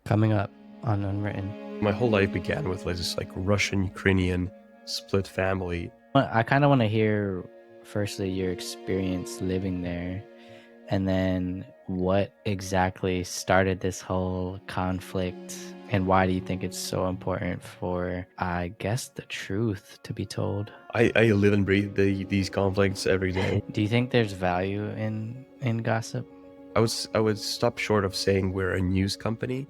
Coming up on Unwritten. My whole life began with this Russian-Ukrainian split family. I kind of want to hear, firstly, your experience living there, and then what exactly started this whole conflict, and why do you think it's so important for, I guess, the truth to be told? I live and breathe these conflicts every day. Do you think there's value in gossip? I would stop short of saying we're a news company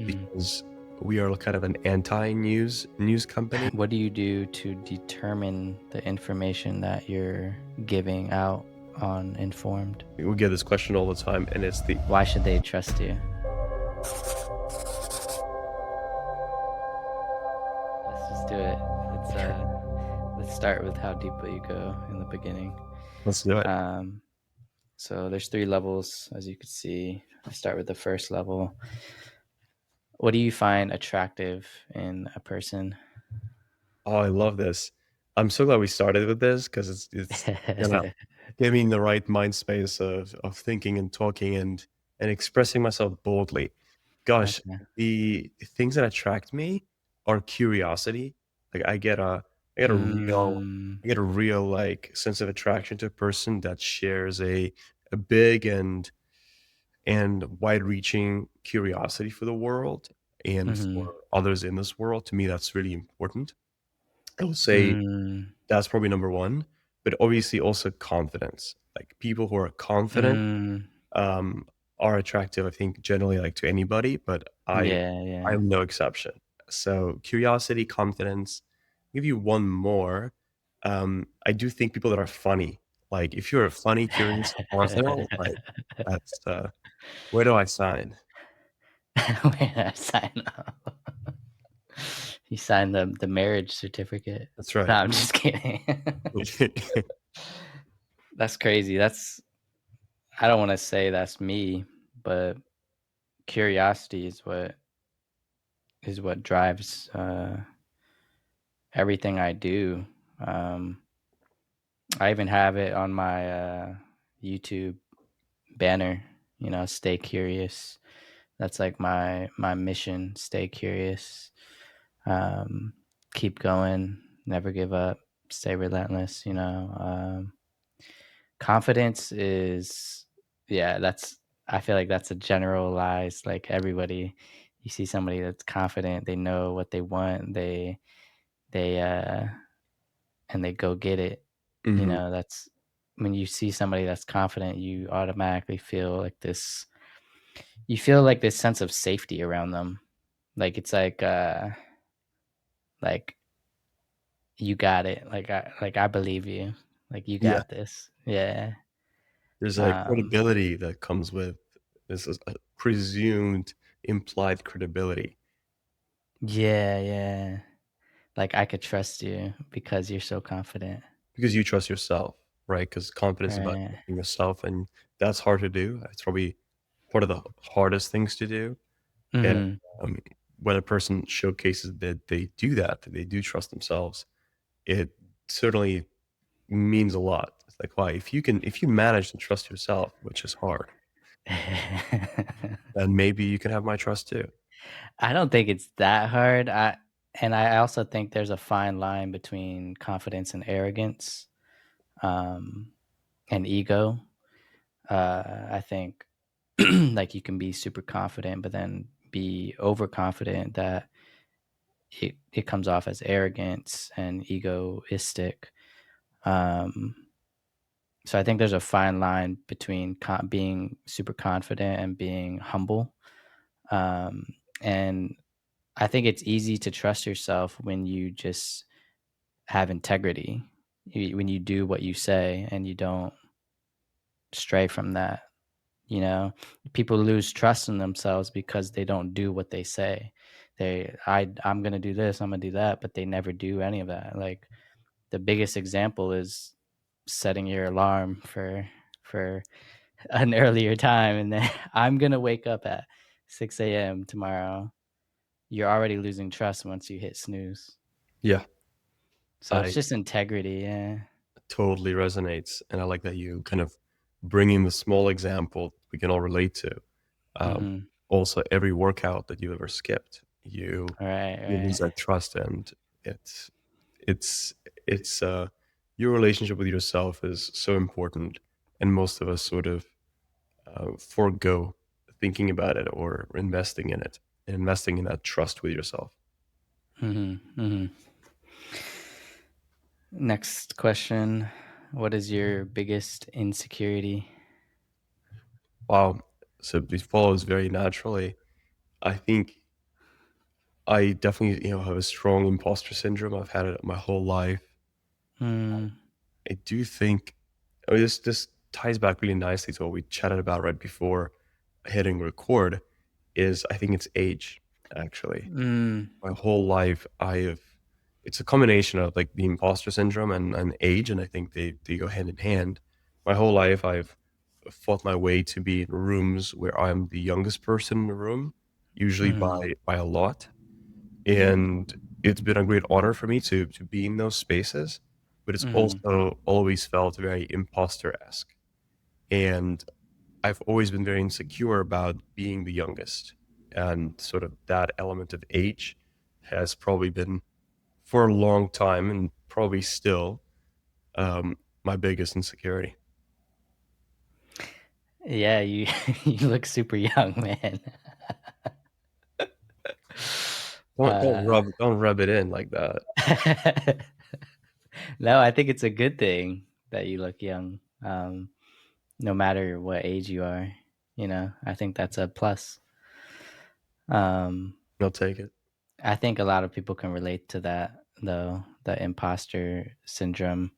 because we are kind of an anti-news company. What do you do to determine the information that you're giving out on Informed? We get this question all the time, and it's the Why should they trust you? Let's just do it. Let's start with how deep will you go in the beginning. let's do it. So there's 3 levels, as you can see. I start with the first level. What do you find attractive in a person? Oh, I love this. I'm so glad we started with this because it's gonna give me the right mind space of thinking and talking and expressing myself boldly. Gosh, Okay. the things that attract me are curiosity. Like I get a real Mm, I get a real sense of attraction to a person that shares a big and wide-reaching curiosity for the world and for mhm, others in this world. To me, that's really important. I would say mm, that's probably number 1, but obviously also confidence. Like, people who are confident, mm. um, are attractive, I think, generally, to anybody, but Yeah, yeah. I'm no exception. So, curiosity, confidence. Give you 1 more. I do think people that are funny. Like, if you're a funny, curious, confident, that's, where do I sign? Wait, I sign up. You signed the marriage certificate. That's No, right. I'm just kidding. That's crazy. I don't wanna say that's me, but curiosity is what drives, everything I do. Um, I even have it on my, YouTube banner, "Stay curious." That's like my mission, stay curious, um, keep going, never give up, stay relentless. Confidence is, yeah, I feel like that's a generalized, like, everybody, you see somebody that's confident, they know what they want, they, and they go get it. Mhm. That's when you see somebody that's confident, you automatically feel like this sense of safety around them. Like, it's like, "You got it." I believe you. Like, "You Yeah. got this." Yeah. There's a Um, credibility that comes with this is a presumed implied credibility yeah, yeah. Like, I could trust you because you're so confident. because you trust yourself, right? Because confidence is about Right. trusting yourself, and that's hard to do. It's probably part of the hardest things to do, and, Mhm. um, when a person showcases that they do that, that they do trust themselves, it certainly means a lot. It's like, wow, if you manage to trust yourself, which is hard, then maybe you can have my trust too. I don't think it's that hard. I also think there's a fine line between confidence and arrogance, um, and ego. I think like you can be super confident, but then be overconfident that it comes off as arrogance and egoistic. Um, so I think there's a fine line between being super confident and being humble. Um, and I think it's easy to trust yourself when you just have integrity, when you do what you say and you don't stray from that. People lose trust in themselves because they don't do what they say. I'm gonna do this, I'm gonna do that, but they never do any of that. Like, the biggest example is setting your alarm for an earlier time, and then I'm gonna wake up at 6 a.m. tomorrow. You're already losing trust once you hit snooze. Yeah, So it's I just integrity, yeah. totally resonates, and I like that you kind of bring in the small example we can all relate to. Um, Mhm. also every workout that you ever skipped, Right, you lose right. that trust, and it's it's it's your relationship with yourself is so important, and most of us sort of forego thinking about it or investing in it, and investing in that trust with yourself. Mhm, mhm. Next question. What is your biggest insecurity? Wow. So it follows very naturally. I think I definitely, have a strong imposter syndrome. I've had it my whole life. Mm, I do think, this ties back really nicely to what we chatted about right before hitting record. Is I think it's age, actually. mm, My whole life, it's a combination of like the imposter syndrome and age, and I think they go hand in hand. My whole life, I've fought my way to be in rooms where I'm the youngest person in the room, usually mhm, by a lot. And it's been a great honor for me to be in those spaces, but it's mhm, also always felt very imposter-esque. And I've always been very insecure about being the youngest. And sort of that element of age has probably been, for a long time, and probably still, my biggest insecurity. yeah, you you look super young, man. Uh, Don't rub it in like that. no, I think it's a good thing that you look young, no matter what age you are, I think that's a plus. Um, I'll take it. I think a lot of people can relate to that, though, the imposter syndrome,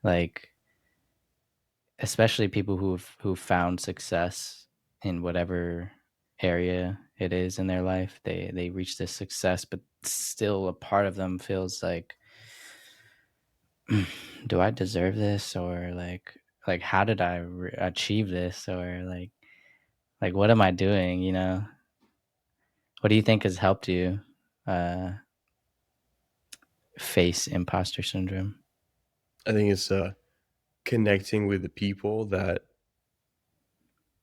like, especially people who've found success in whatever area it is in their life. They reach this success, but still a part of them feels like, do I deserve this? Or like how did I achieve this? Or like what am I doing? What do you think has helped you uh, face imposter syndrome? I think it's, connecting with the people that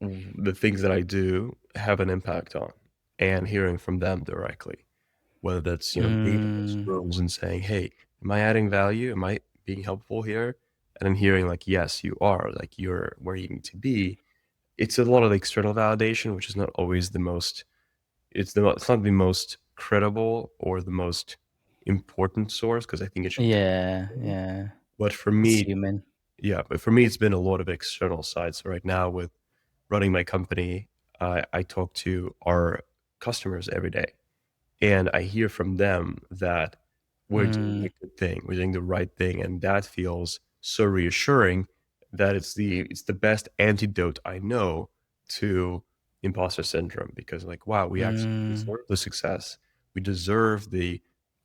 the things that I do have an impact on, and hearing from them directly. Whether that's, being in those Mm, rooms and saying, "Hey, am I adding value? Am I being helpful here?" And then hearing like, "Yes, you are. Like, you're where you need to be." It's a lot of external validation, which is not always the most it's not the most credible or the most important source, because I think it should come yeah, from them. yeah. But for It's me, human. yeah, but for me, it's been a lot of external sides. So right now with running my company, I talk to our customers every day. And I hear from them that we're doing Mm, a good thing, we're doing the right thing, and that feels so reassuring that it's the best antidote I know to imposter syndrome, because like, wow, we actually mm, deserve the success. We deserve the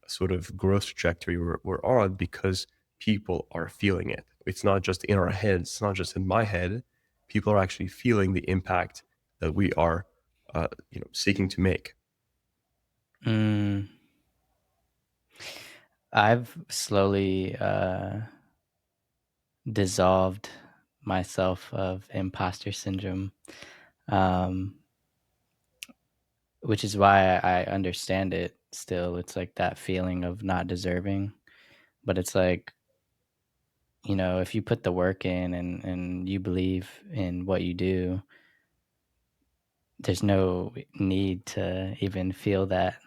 sort of growth trajectory we're on, because people are feeling it. It's not just in our heads, it's not just in my head. People are actually feeling the impact that we are seeking to make. mm. I've slowly dissolved myself of imposter syndrome, um, which is why I understand it still. It's like that feeling of not deserving. But it's like, if you put the work in and you believe in what you do, there's no need to even feel that.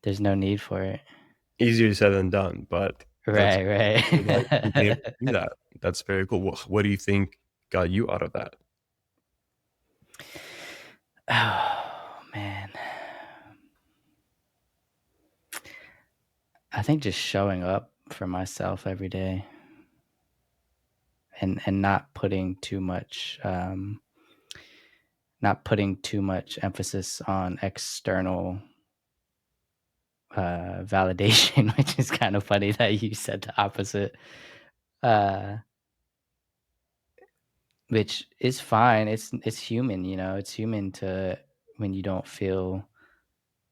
There's no need for it. Easier said than done, but that's Right, really nice you've been able right. to do that. That's very cool. What do you think got you out of that? Oh, man. I think just showing up for myself every day and not putting too much emphasis on external validation, which is kind of funny that you said the opposite. Uh, which is fine. It's human, It's human to when you don't feel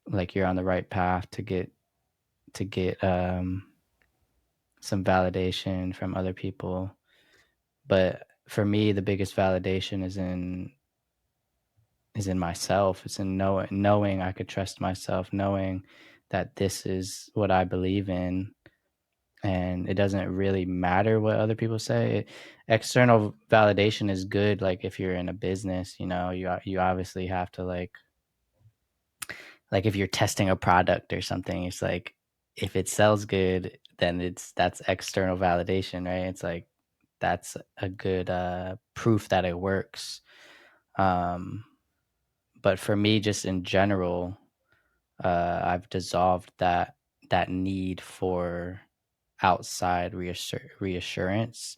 like you're on the right path to get some validation from other people. But for me, the biggest validation is in is in myself. It's in knowing I could trust myself, knowing that this is what I believe in, and it doesn't really matter what other people say. External validation is good, like if you're in a business, you obviously have to like if you're testing a product or something, it's like if it sells good, then that's external validation, right? It's like that's a good proof that it works. Um, but for me, just in general, I've dissolved that need for outside reassurance.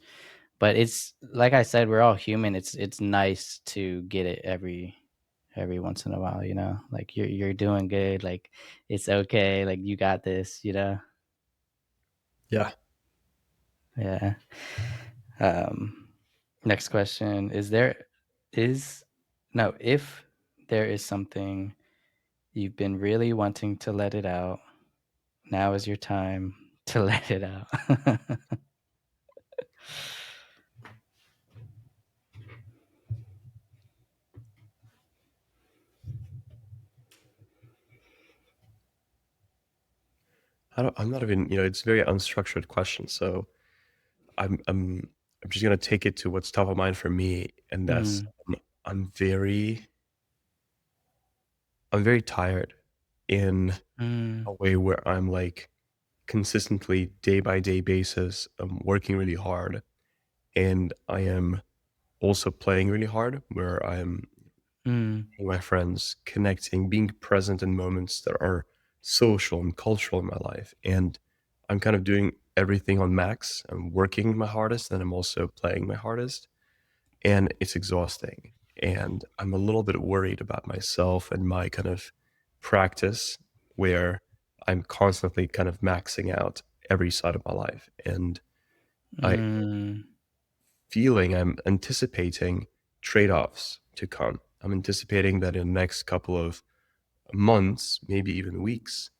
But it's like I said, we're all human. It's nice to get it every once in a while, like you're doing good, like it's okay, like you got this. Yeah. Yeah. Um, Next question: is no if there is something you've been really wanting to let it out, now is your time to let it out. I'm not even, it's a very unstructured question. So I'm I'm I'm just gonna take it to what's top of mind for me, and that's Mm, I'm very I'm very tired in mm, a way where I'm like consistently day by day basis, I'm working really hard, and I am also playing really hard where I'm mm, with my friends, connecting, being present in moments that are social and cultural in my life. And I'm kind of doing everything on max. I'm working my hardest and I'm also playing my hardest. And it's exhausting. And I'm a little bit worried about myself and my kind of practice where I'm constantly kind of maxing out every side of my life. And I mm, feeling I'm anticipating trade-offs to come. I'm anticipating that in the next couple of months, maybe even weeks,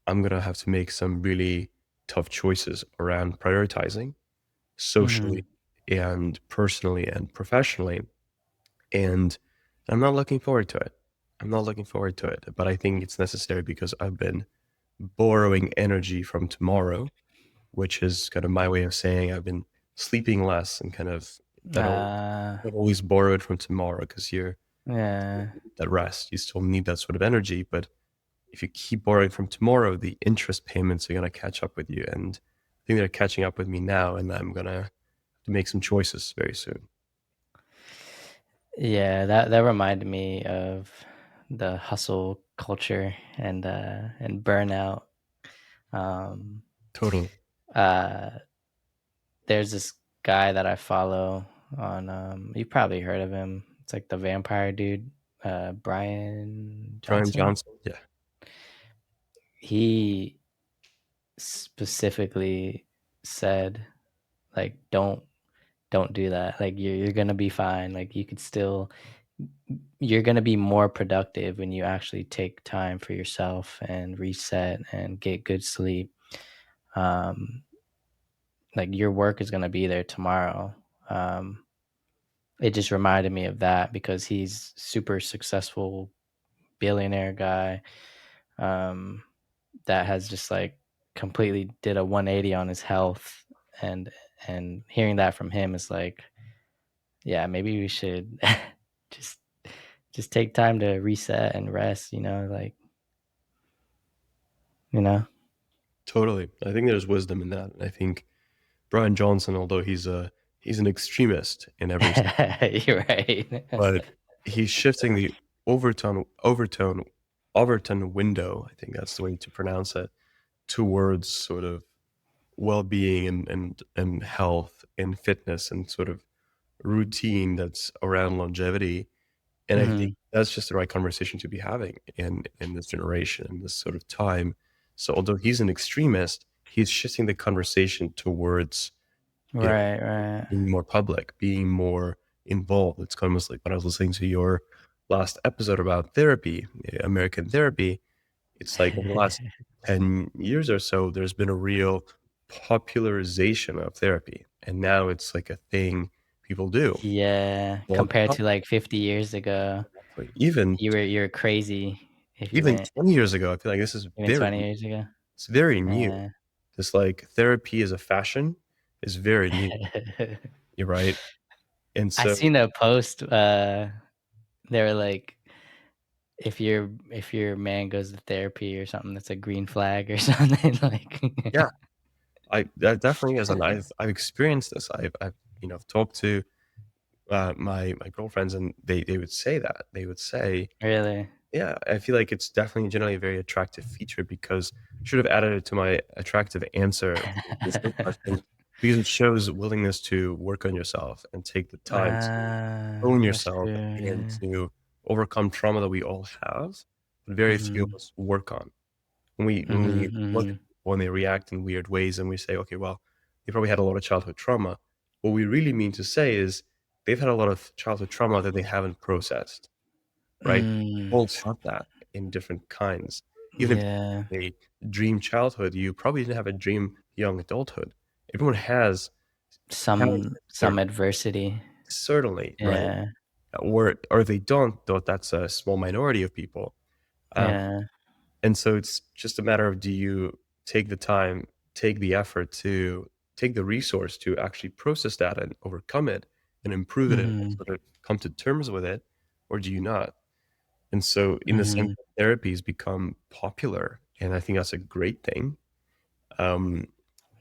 I'm going to have to make some really tough choices around prioritizing socially mhm. and personally and professionally. And I'm not looking forward to it. I'm not looking forward to it, but I think it's necessary because I've been borrowing energy from tomorrow, which is kind of my way of saying I've been sleeping less and kind of that Uh, always borrow it from tomorrow because you're yeah. that rest. You still need that sort of energy, but if you keep borrowing from tomorrow, the interest payments are going to catch up with you. And I think they're catching up with me now, and I'm going to have to make some choices very soon. Yeah, that reminded me of the hustle culture and burnout. Um, Totally. uh, there's this guy that I follow on you probably heard of him. It's like the vampire dude, Brian Brian Johnson. Johnson. Yeah. He specifically said like don't do that. Like you're gonna be fine. Like you're gonna be more productive when you actually take time for yourself and reset and get good sleep. Um, like your work is gonna be there tomorrow. Um, it just reminded me of that because he's super successful billionaire guy, um, that has just like completely did a 180 on his health, and and hearing that from him is like, yeah, maybe we should just just take time to reset and rest, like, you know? Totally. I think there's wisdom in that. I think Brian Johnson, although he's an extremist in every sense, You're right. but he's shifting the overtone overtone overton window. I think that's the way to pronounce it towards sort of well-being and health and fitness and sort of routine that's around longevity. And I think Mhm. that's just the right conversation to be having in this generation, in this sort of time. So although he's an extremist, he's shifting the conversation towards, you know, Right, right. being more public, being more involved. It's almost like when I was listening to your last episode about therapy, American therapy, it's like over the last 10 years or so, there's been a real popularization of therapy. And now it's like a thing people do. Yeah, Walk compared up to, like, 50 years ago. But even You were crazy if you even went 20 years ago, I feel like this is even 20 years ago. it's very new. Yeah. This, like, therapy as a fashion is very new. You're right. And I so seen a post, they were like, if your man goes to therapy or something, that's a green flag or something, like yeah, I that definitely is, and I've experienced this. I've, talked to, my girlfriends, and they would say that. They would say, Really? yeah, I feel like it's definitely generally a very attractive feature because I should have added it to my attractive answer to this question because it shows willingness to work on yourself and take the time to own That's yourself true, and yeah. to overcome trauma that we all have, but very few of Mhm. us work on. When we Mhm, look at mhm. people and they react in weird ways and we say, "Okay, well, they probably had a lot of childhood trauma," what we really mean to say is they've had a lot of childhood trauma that they haven't processed, right? Mm. All have that in different kinds. Even if Yeah. you had a dream childhood, you probably didn't have a dream young adulthood. Everyone has their Some adversity. certainly, right? Yeah, Or they don't, though that's a small minority of people. Um, yeah. and so it's just a matter of do you take the time, take the effort to take the resource to actually process that and overcome it and improve it and Mhm, sort of come to terms with it, or do you not? And so in the sense mhm. that therapies become popular, and I think that's a great thing. Um,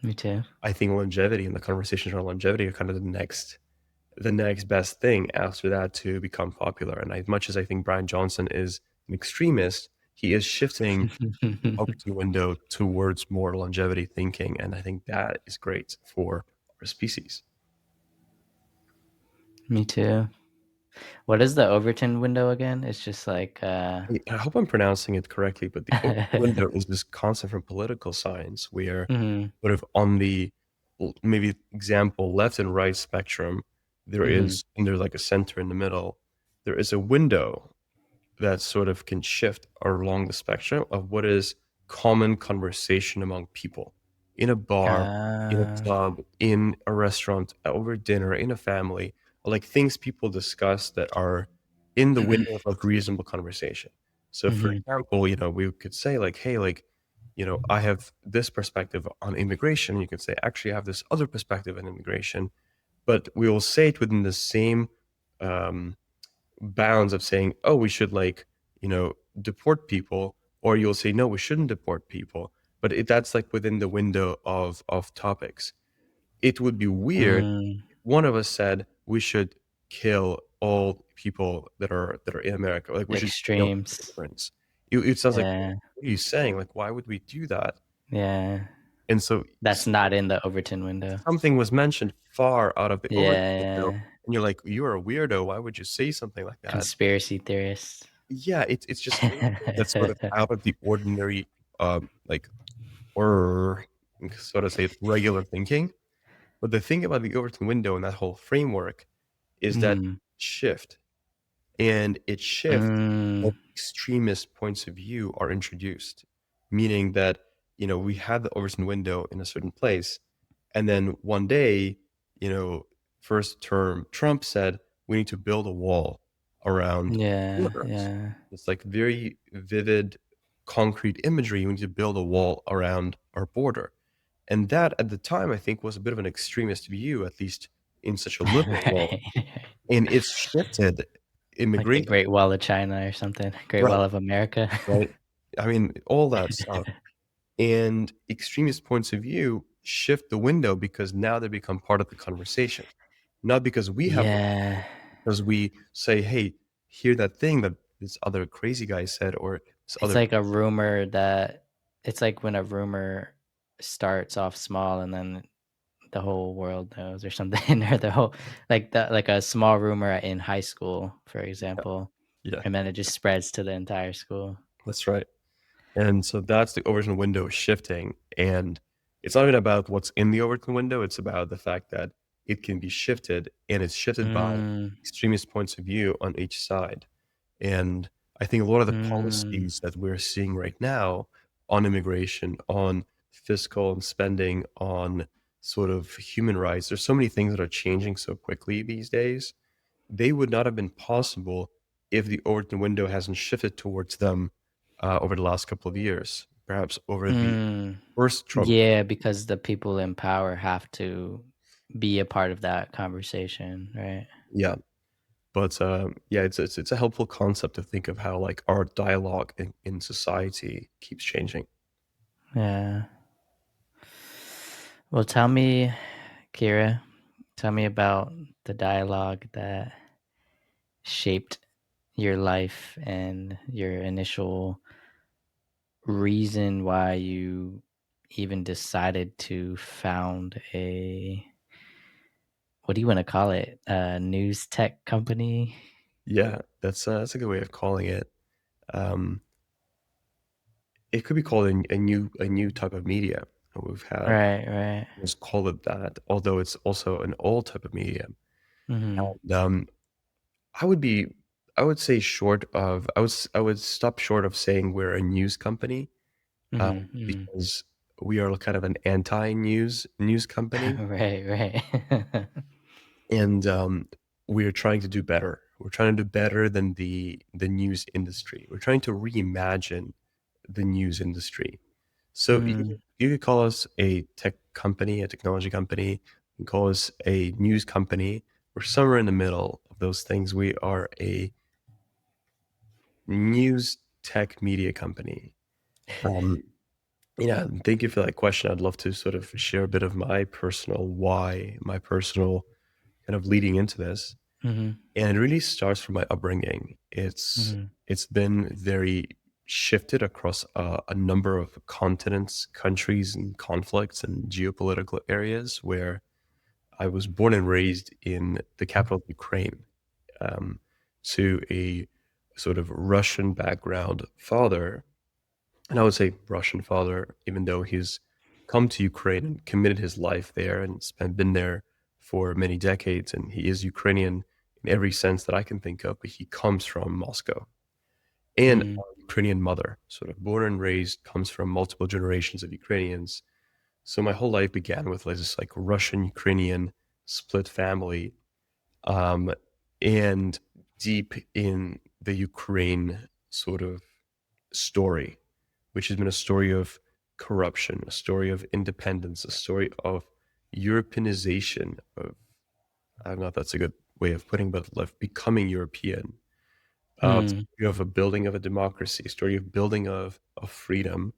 Me too. I think longevity and the conversations around longevity are kind of the next best thing after that to become popular. And as much as I think Brian Johnson is an extremist, he is shifting the Overton window towards more longevity thinking, and I think that is great for our species. Me too. What is the Overton window again? It's just like, I hope I'm pronouncing it correctly, but the Overton window is this concept from political science where Mhm, sort of on the maybe example left and right spectrum, there mhm. is and there's like a center in the middle. There is a window that sort of can shift along the spectrum of what is common conversation among people in a bar, in a Ah, club, in a restaurant, over dinner, in a family, like things people discuss that are in the window of like reasonable conversation. So, for mhm. example, we could say like, "Hey, like, I have this perspective on immigration." You could say, "Actually, I have this other perspective on immigration," but we will say it within the same um, bounds of saying, "Oh, we should deport people," or you'll say, "No, we shouldn't deport people." But that's like within the window of topics. It would be weird Mm, if one of us said we should kill all people that are in America, like we should kill extremes. immigrants. It sounds like, Yeah, what are you saying? Like, why would we do that? yeah. And so That's not in the Overton window. something was mentioned far out of the overview Yeah, window, yeah. and you're like, "You're a weirdo. Why would you say something like that?" Conspiracy theorists. Yeah, it's just anything that's sort of out of the ordinary, like, or so to say, regular thinking. But the thing about the Overton window and that whole framework is that Mm, shift, and it shifts mm, when extremist points of view are introduced, meaning that, we had the Overton window in a certain place, and then one day, you know, first term Trump said, "We need to build a wall around yeah, immigrants." yeah. It's like very vivid, concrete imagery. We need to build a wall around our border. And that at the time, I think, was a bit of an extremist view, at least in such a liberal way. Right. And it's shifted Like the immigration. Great Wall of China or something, Great Right, Wall of America. right. I mean, all that stuff. And extremist points of view shift the window because now they become part of the conversation. Not because we have the Yeah. because we say, "Hey, hear that thing that this other crazy guy said," or this It's other like a rumor that it's like when a rumor starts off small and then the whole world knows or something, or the whole like a small rumor in high school, for example, yeah, and then it just spreads to the entire school. that's right. And so that's the Overton window shifting, and it's not even about what's in the Overton window, it's about the fact that it can be shifted, and it's shifted by Mm, extremist points of view on each side. And I think a lot of the mm, policies that we're seeing right now on immigration, on fiscal and spending, on sort of human rights, there's so many things that are changing so quickly these days. They would not have been possible if the Overton window hasn't shifted towards them over the last couple of years, perhaps over the Mm. first Trump. Yeah, because the people in power have to be a part of that conversation, right? Yeah, but yeah, it's a helpful concept to think of how like our dialogue in society keeps changing. Yeah. Well, tell me, Kira, tell me about the dialogue that shaped your life and your initial reason why you even decided to found a, what do you want to call it? A news tech company? Yeah, that's a good way of calling it. Um, it could be called a new type of media. We've had Right, right. let's call it that, although it's also an old type of media. Mhm. And, I would be I would say short of I would stop short of saying we're a news company, Mhm, mhm. because we are kind of an anti-news company, Right, right. and, we're trying to do better. We're trying to do better than the news industry. We're trying to reimagine the news industry. So Mm, you could call us a tech company, a technology company. You can call us a news company. We're somewhere in the middle of those things. We are a news tech media company. Um, yeah, thank you for that question. I'd love to sort of share a bit of my personal why, my personal kind of leading into this. mhm, And it really starts from my upbringing. mhm, It's been very shifted across a number of continents, countries, and conflicts and geopolitical areas where I was born and raised in the capital of Ukraine, um, to a sort of Russian background father. And I would say Russian father, even though he's come to Ukraine and committed his life there and been there for many decades. And he is Ukrainian in every sense that I can think of, but he comes from Moscow. And a mm, Ukrainian mother, sort of born and raised, comes from multiple generations of Ukrainians. So my whole life began with like this like Russian Ukrainian split family, um, and deep in the Ukraine sort of story, which has been a story of corruption, a story of independence, a story of Europeanization of, I don't know if that's a good way of putting, but of becoming European, mm, story of a building of a democracy, a story of building of freedom.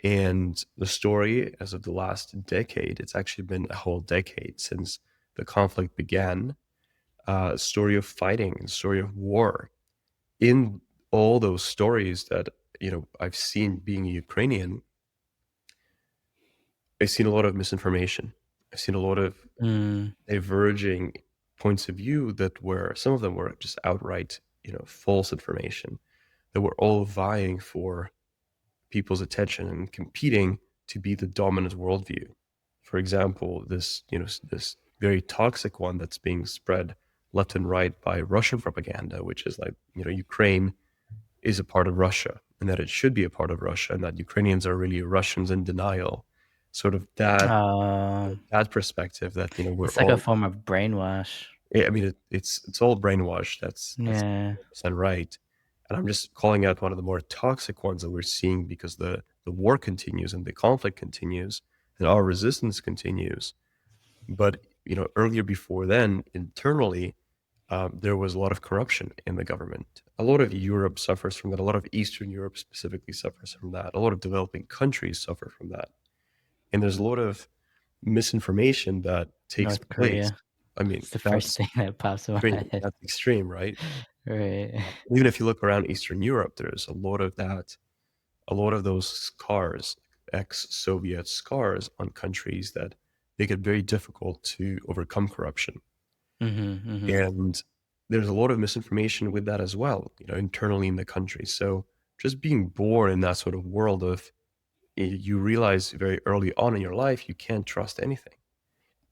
And the story, as of the last decade, it's actually been a whole decade since the conflict began, a story of fighting, a story of war. In all those stories that, I've seen being a Ukrainian, I've seen a lot of misinformation. I've seen a lot of mm, diverging points of view that were some of them were just outright, false information that were all vying for people's attention and competing to be the dominant worldview. For example, this very toxic one that's being spread left and right by Russian propaganda, which is like, Ukraine is a part of Russia and that it should be a part of Russia and that Ukrainians are really Russians in denial. Sort of um, that perspective that, we're it's like a all, form of brainwash. I mean, it's all brainwashed. That's Yeah, 100% right. And I'm just calling out one of the more toxic ones that we're seeing because the war continues and the conflict continues and our resistance continues. But, earlier before then, internally, there was a lot of corruption in the government. A lot of Europe suffers from that. A lot of Eastern Europe specifically suffers from that. A lot of developing countries suffer from that. And there's a lot of misinformation that takes North place. Korea. I mean, It's the first that's thing that pops in my extreme. head. That's extreme, right? Right. Even if you look around Eastern Europe, there's a lot of that, a lot of those scars, ex-Soviet scars on countries that make it very difficult to overcome corruption. Mhm, mhm, And there's a lot of misinformation with that as well, internally in the country. So just being born in that sort of world of you realize very early on in your life you can't trust anything.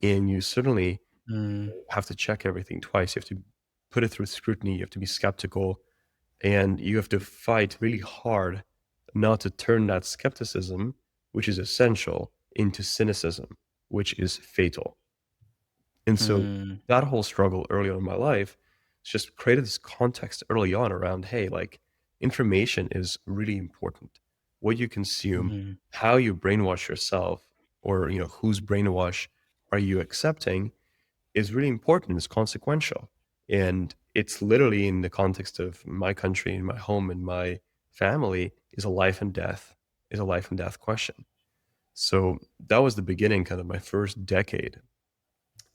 And you certainly mm, have to check everything twice. You have to put it through scrutiny. You have to be skeptical and you have to fight really hard not to turn that skepticism, which is essential, into cynicism, which is fatal. And so mm, that whole struggle early on in my life It's just created this context early on around, hey, like information is really important. What you consume, Mhm. how you brainwash yourself, or whose brainwash are you accepting is really important. It's consequential. And it's literally in the context of my country and my home and my family is a life and death question. So that was the beginning, kind of my first decade.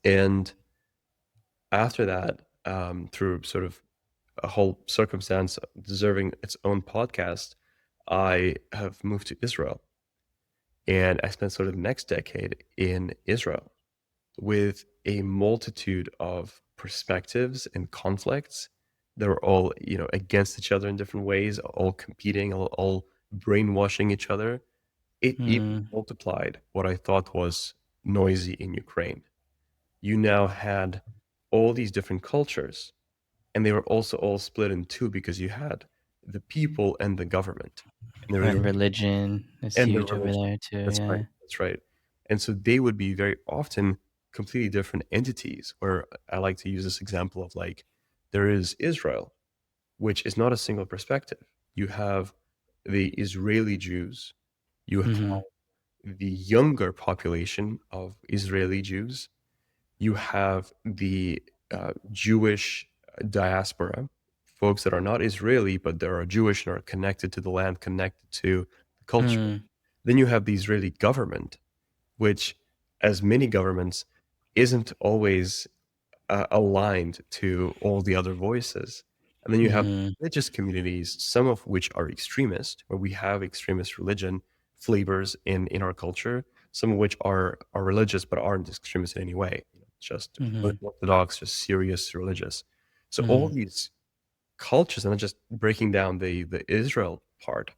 And after that, through sort of a whole circumstance deserving its own podcast, I have moved to Israel. And I spent sort of the next decade in Israel with a multitude of perspectives and conflicts that were all, against each other in different ways, all competing, all brainwashing each other. It even Mm. multiplied what I thought was noisy in Ukraine. You now had all these different cultures, and they were also all split in two because you had the people and the government, and the Right, religion religion is and the huge over religion. there too, That's right. yeah. That's right. And so they would be very often completely different entities. Where I like to use this example of like there is Israel, which is not a single perspective. You have the Israeli Jews, you have Mhm. the younger population of Israeli Jews, you have the Jewish diaspora, folks that are not Israeli, but they are Jewish and are connected to the land, connected to the culture. Mm. Then you have the Israeli government, which, as many governments, isn't always aligned to all the other voices. And then you have Mhm. religious communities, some of which are extremist, where we have extremist religion flavors in our culture, some of which are religious but aren't extremist in any way, just Mhm. orthodox, just serious religious. So all Mhm. these cultures, and I'm just breaking down the Israel part,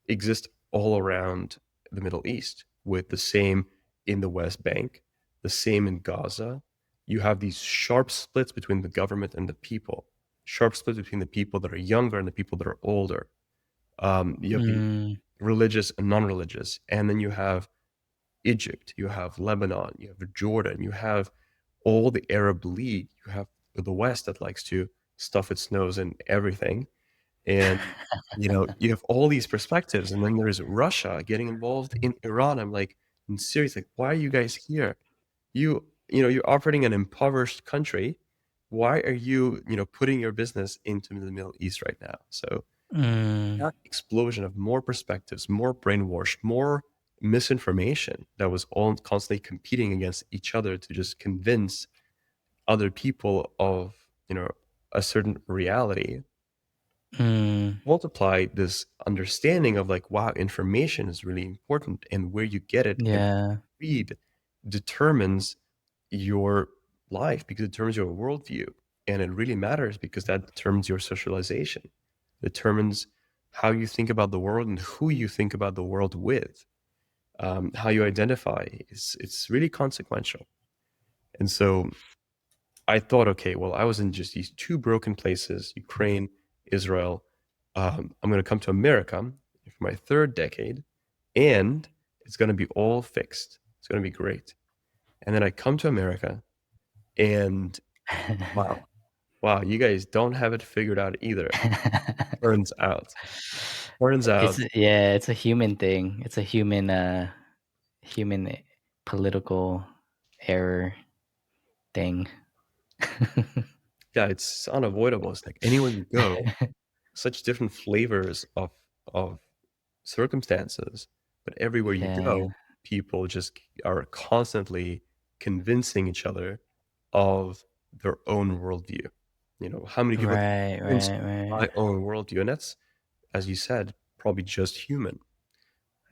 exist all around the Middle East, with the same in the West Bank, the same in Gaza. You have these sharp splits between the government and the people, sharp splits between the people that are younger and the people that are older. You have the Mm. religious and non-religious, and then you have Egypt, you have Lebanon, you have Jordan, you have all the Arab League, you have the West that likes to stuff its nose in everything, and you have all these perspectives, and then there's Russia getting involved in Iran. I'm like, I'm serious, like, why are you guys here? You're operating an impoverished country. Why are you, putting your business into the Middle East right now? So Mm. that explosion of more perspectives, more brainwash, more misinformation that was all constantly competing against each other to just convince other people of, a certain reality, Mm. multiply this understanding of like, wow, information is really important, and where you get it and Yeah. read determines your life, because it determines your worldview. And it really matters because that determines your socialization, determines how you think about the world and who you think about the world with, how you identify. It's really consequential. And so I thought, okay, well, I was in just these two broken places, Ukraine, Israel. I'm going to come to America for my third decade, and it's going to be all fixed. It's going to be great. And then I come to America, and wow, wow, you guys don't have it figured out either. Turns out, turns out, Yeah, it's a human thing. It's a human political error thing. yeah, it's unavoidable. It's like anywhere you go, such different flavors of circumstances, but everywhere you Yeah. go, people just are constantly convincing each other of their own worldview. How many people can Right, convince right, right. my own worldview? And that's, as you said, probably just human.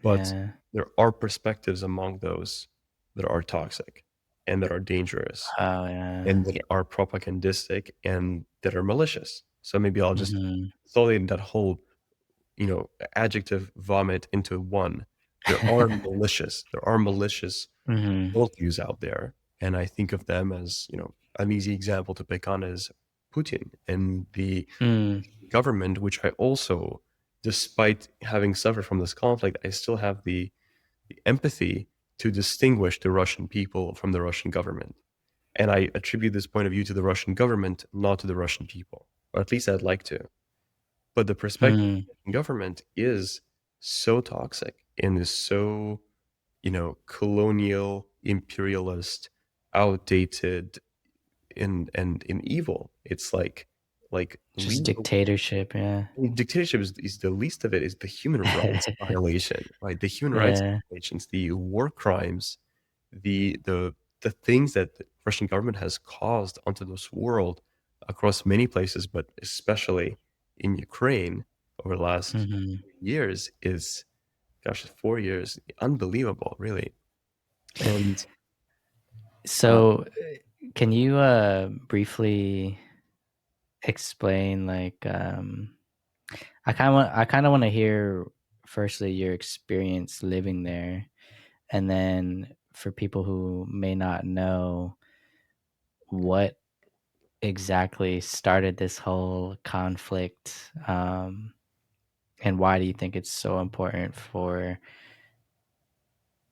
But Yeah. there are perspectives among those that are toxic and that are dangerous Oh, yeah. and that are propagandistic and that are malicious. So maybe I'll just Mhm. consolidate that whole, adjective vomit into one. There are malicious Mhm. worldviews out there, and I think of them as, an easy example to pick on is Putin and the Mm. government, which I also, despite having suffered from this conflict, I still have the empathy to distinguish the Russian people from the Russian government. And I attribute this point of view to the Russian government, not to the Russian people, or at least I'd like to. But the perspective of Mm. the Russian government is so toxic and is so, colonial, imperialist, outdated, and evil. It's like Just lethal. dictatorship, yeah. I mean, dictatorship is the least of it is the human rights violation, right? The human rights Yeah. violations, the war crimes, the things that the Russian government has caused onto this world across many places, but especially in Ukraine over the last Mhm. years is, gosh, 4 years, unbelievable, really. And uh, So, can you, briefly explain, like, I kinda wanna hear, firstly, your experience living there, and then for people who may not know, what exactly started this whole conflict, and why do you think it's so important for,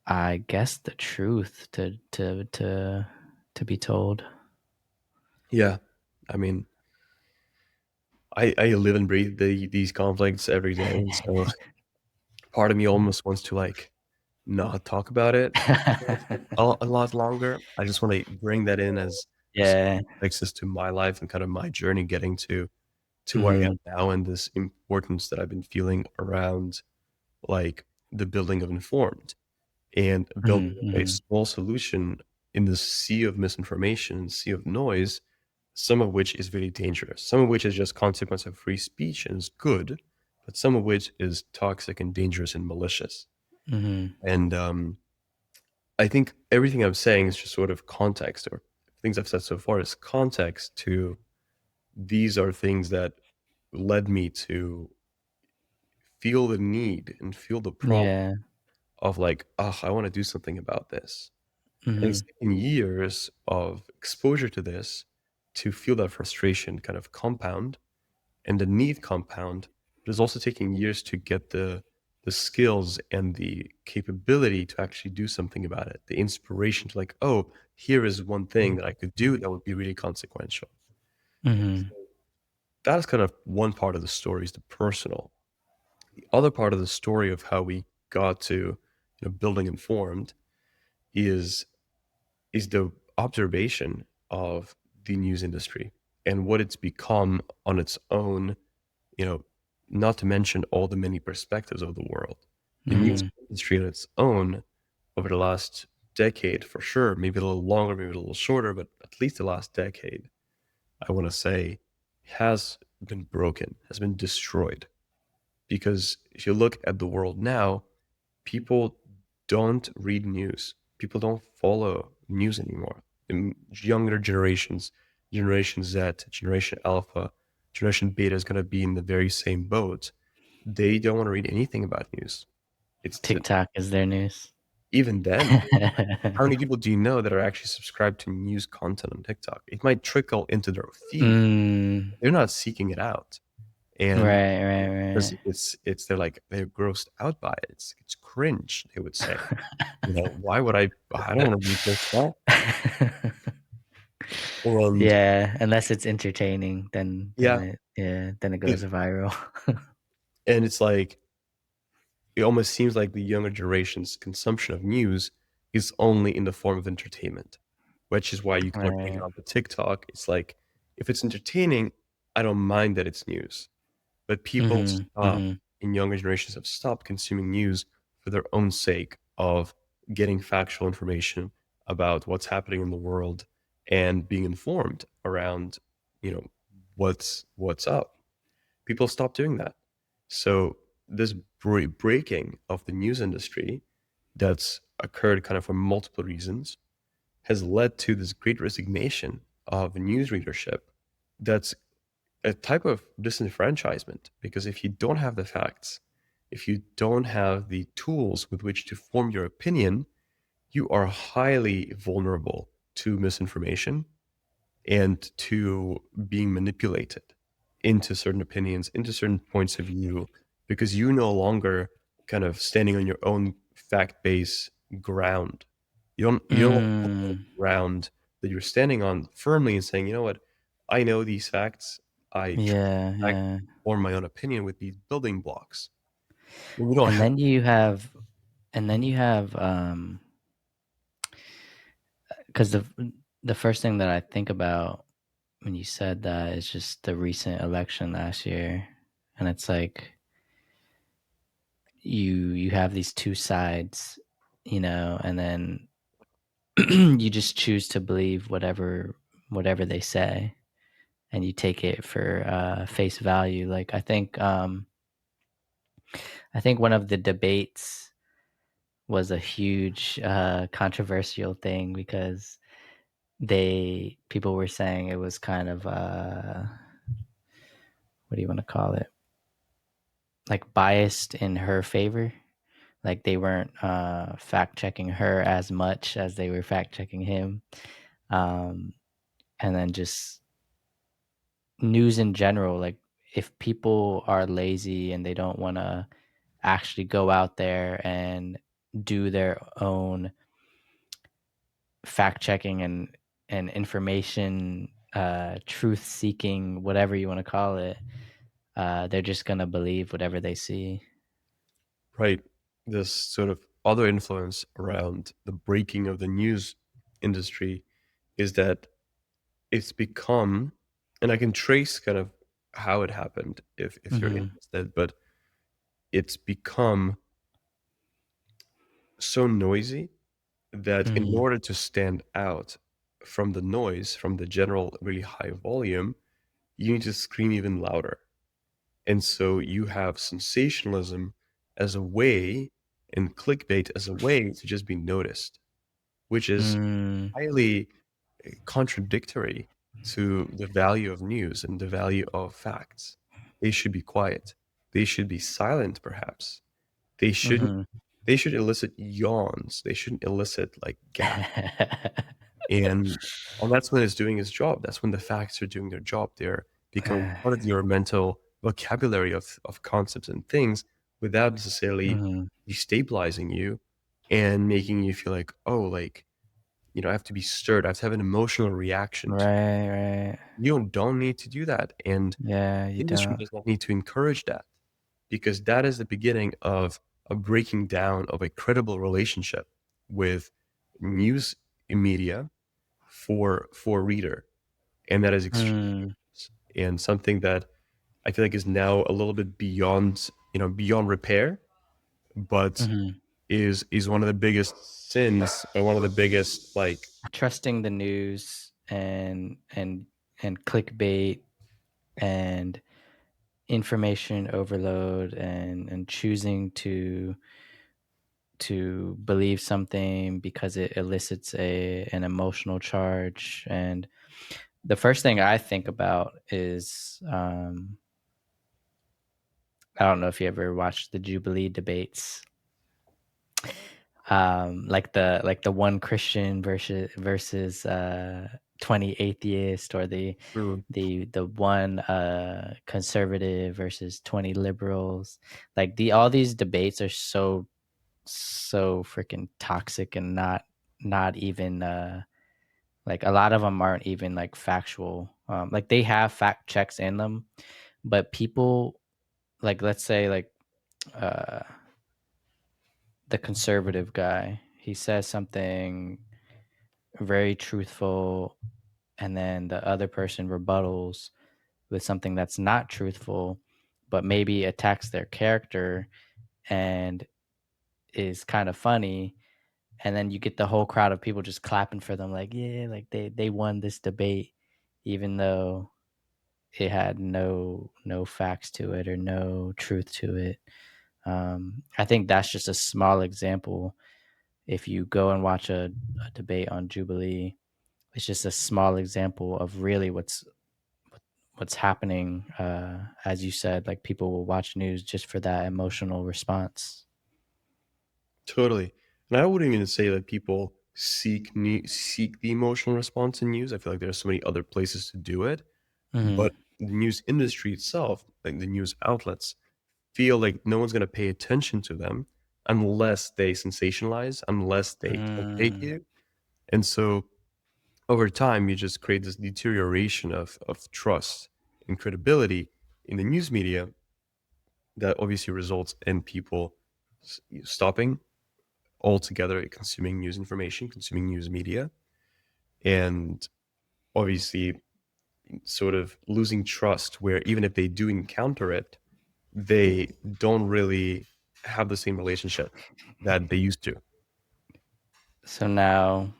I guess, the truth to be told? yeah, I mean, I live and breathe these conflicts every day, and so part of me almost wants to like not talk about it a lot longer. I just want to bring that in as Yeah. access to my life and kind of my journey getting to where I am Mhm. now and this importance that I've been feeling around like the building of informed and building Mhm, a mhm, small solution in the sea of misinformation and sea of noise, some of which is very dangerous, some of which is just consequence of free speech and is good, but some of which is toxic and dangerous and malicious. mhm. And I think everything I'm saying is just sort of context, or things I've said so far is context to these are things that led me to feel the need and feel the problem Yeah. of like, oh, I want to do something about this. And it's Mhm, taken years of exposure to this to feel that frustration kind of compound and the need compound. But it's also taking years to get the skills and the capability to actually do something about it. The inspiration to like, oh, here is one thing that I could do that would be really consequential. And mhm. so that is kind of one part of the story is the personal. The other part of the story of how we got to building informed is the observation of the news industry and what it's become on its own, you know, not to mention all the many perspectives of the world. The news Mhm. industry on its own over the last decade, for sure, maybe a little longer, maybe a little shorter, but at least the last decade, I want to say, has been broken, has been destroyed. Because if you look at the world now, people don't read news. People don't follow news anymore. Younger generations, Generation Z, Generation Alpha, Generation Beta is going to be in the very same boat. They don't want to read anything about news. It's to, TikTok is their news. even then, how many people do you know that are actually subscribed to news content on TikTok? It might trickle into their feed. Mm. They're not seeking it out. And Right, because right, it's they're grossed out by it. It's cringe, they would say. Why would I don't wanna read this stuff. right. And Yeah, unless it's entertaining, then yeah, then it it goes viral. and it's like, it almost seems like the younger generation's consumption of news is only in the form of entertainment, which is why you kind of bring it Right. on the TikTok. It's like, if it's entertaining, I don't mind that it's news. But people Mhm, stop mhm, in younger generations have stopped consuming news for their own sake of getting factual information about what's happening in the world and being informed around, you know, what's up. People stop doing that. So this breaking of the news industry that's occurred kind of for multiple reasons has led to this great resignation of news readership that's a type of disenfranchisement, because if you don't have the facts, if you don't have the tools with which to form your opinion, you are highly vulnerable to misinformation and to being manipulated into certain opinions, into certain points of view, because you no longer kind of standing on your own fact-based ground. You don't mm. ground that you're standing on firmly and saying, "You know what? I know these facts. I trust Yeah, I can yeah. form my own opinion with these building blocks." And we don't And have. then you have and then you have, 'cause the first thing that I think about when you said that is just the recent election last year, and it's like you have these 2 sides, and then you just choose to believe whatever they say, and you take it for, face value. Like, I think one of the debates was a huge, controversial thing because people were saying it was kind of, what do you wanna call it? Like, biased in her favor. Like, they weren't, fact checking her as much as they were fact checking him. Um, and then just news in general, like, if people are lazy and they don't wanna actually go out there and do their own fact checking and information, truth seeking, whatever you wanna call it, they're just gonna believe whatever they see. Right. This sort of other influence around the breaking of the news industry is that it's become, and I can trace kind of how it happened if you're Mhm. interested, but it's become so noisy that in Mhm. order to stand out from the noise, from the general really high volume, you need to scream even louder. And so you have sensationalism as a way and clickbait as a way to just be noticed, which is Mm. highly contradictory to the value of news and the value of facts. They should be quiet. They should be silent, perhaps. They shouldn't. Mhm. They should elicit yawns. They shouldn't elicit like gasps. And that's when it's doing its job. That's when the facts are doing their job. They're becoming part of your mental vocabulary of concepts and things without necessarily Mhm. destabilizing you and making you feel like, oh, like, I have to be stirred. I have to have an emotional reaction to. Right, right. You don't need to do that. And Yeah, the you industry don't. does not need to encourage that because that is the beginning of a breaking down of a credible relationship with news media for reader, and that is extremely Mm. dangerous and something that I feel like is now a little bit beyond, beyond repair, but Mhm. is one of the biggest sins or one of the biggest like. Trusting the news and clickbait and information overload and choosing to believe something because it elicits an emotional charge. And the first thing I think about is, I don't know if you ever watched the Jubilee debates, like the one Christian versus 20 atheist, or Mm, the one conservative versus 20 liberals. Like all these debates are so freaking toxic and not even, like, a lot of them aren't even like factual. Like, they have fact checks in them, but people, like, let's say, like, uh the conservative guy, he says something very truthful, and then the other person rebuttals with something that's not truthful, but maybe attacks their character and is kind of funny. And then you get the whole crowd of people just clapping for them, like, yeah, like they won this debate, even though it had no facts to it or no truth to it. I think that's just a small example. If you go and watch a debate on Jubilee, it's just a small example of really what's happening. As you said, like, people will watch news just for that emotional response. totally. And I wouldn't even say that people seek the emotional response in news. I feel like there are so many other places to do it, Mhm. but the news industry itself, like the news outlets, feel like no one's going to pay attention to them unless they sensationalize, unless they clickbait Mm. you. And so over time, you just create this deterioration of trust and credibility in the news media that obviously results in people stopping altogether consuming news information, consuming news media, and obviously sort of losing trust where even if they do encounter it, they don't really have the same relationship that they used to. So now,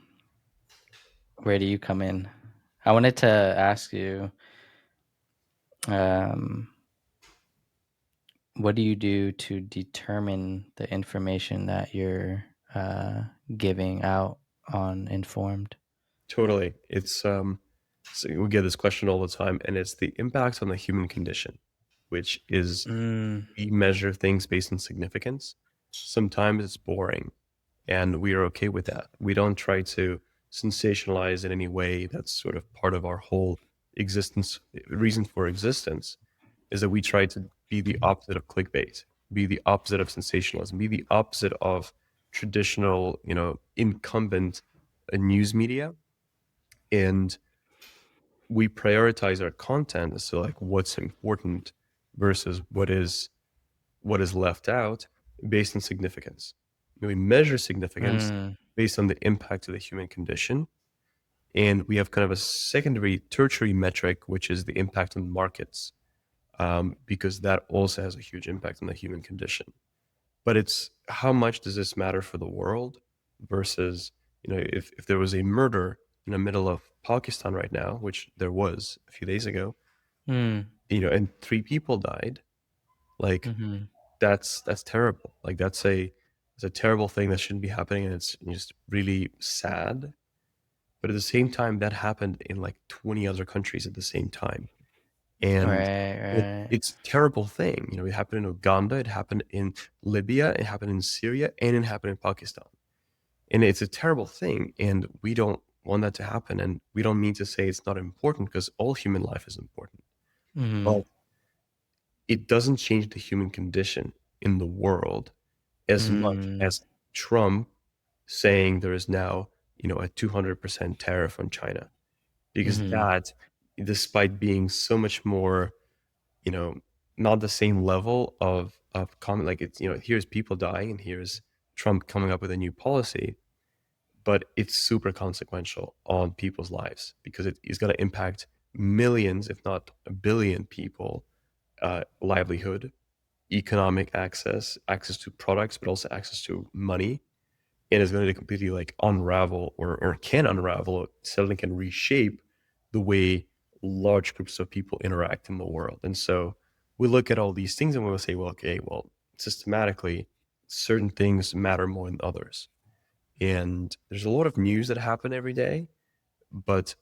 where do you come in? I wanted to ask you, um, what do you do to determine the information that you're uh, giving out on Informed? Totally. So we get this question all the time, and it's the impact on the human condition, which is Mm, we measure things based on significance. Sometimes it's boring, and we are okay with that. We don't try to sensationalize in any way. That's sort of part of our whole existence. Reason for existence is that we try to be the opposite of clickbait, be the opposite of sensationalism, be the opposite of traditional, incumbent news media. And we prioritize our content as to like what's important versus what is left out based on significance. We measure significance mm, based on the impact of the human condition. And we have kind of a secondary, tertiary metric, which is the impact on markets, because that also has a huge impact on the human condition. But it's how much does this matter for the world versus, if there was a murder in the middle of Pakistan right now, which there was a few days ago, mm, and three people died, like mm-hmm. that's terrible. Like it's a terrible thing that shouldn't be happening, and it's just really sad. But at the same time, that happened in like 20 other countries at the same time, and Right, right. it's a terrible thing. It happened in Uganda, it happened in Libya, it happened in Syria, and it happened in Pakistan. And it's a terrible thing, and we don't want that to happen. And we don't mean to say it's not important because all human life is important, Mm, but it doesn't change the human condition in the world as much mm, as Trump saying there is now, a 200% tariff on China. Because mm-hmm. that, despite being so much more, you know, not the same level of comment, like it's, here's people dying and here's Trump coming up with a new policy, but it's super consequential on people's lives because it is going to impact millions, if not a billion people, livelihood, economic access to products, but also access to money, and is going to completely like unravel or can unravel, suddenly can reshape the way large groups of people interact in the world. And so we look at all these things and we'll say, well, okay, well, systematically, certain things matter more than others. And there's a lot of news that happen every day, but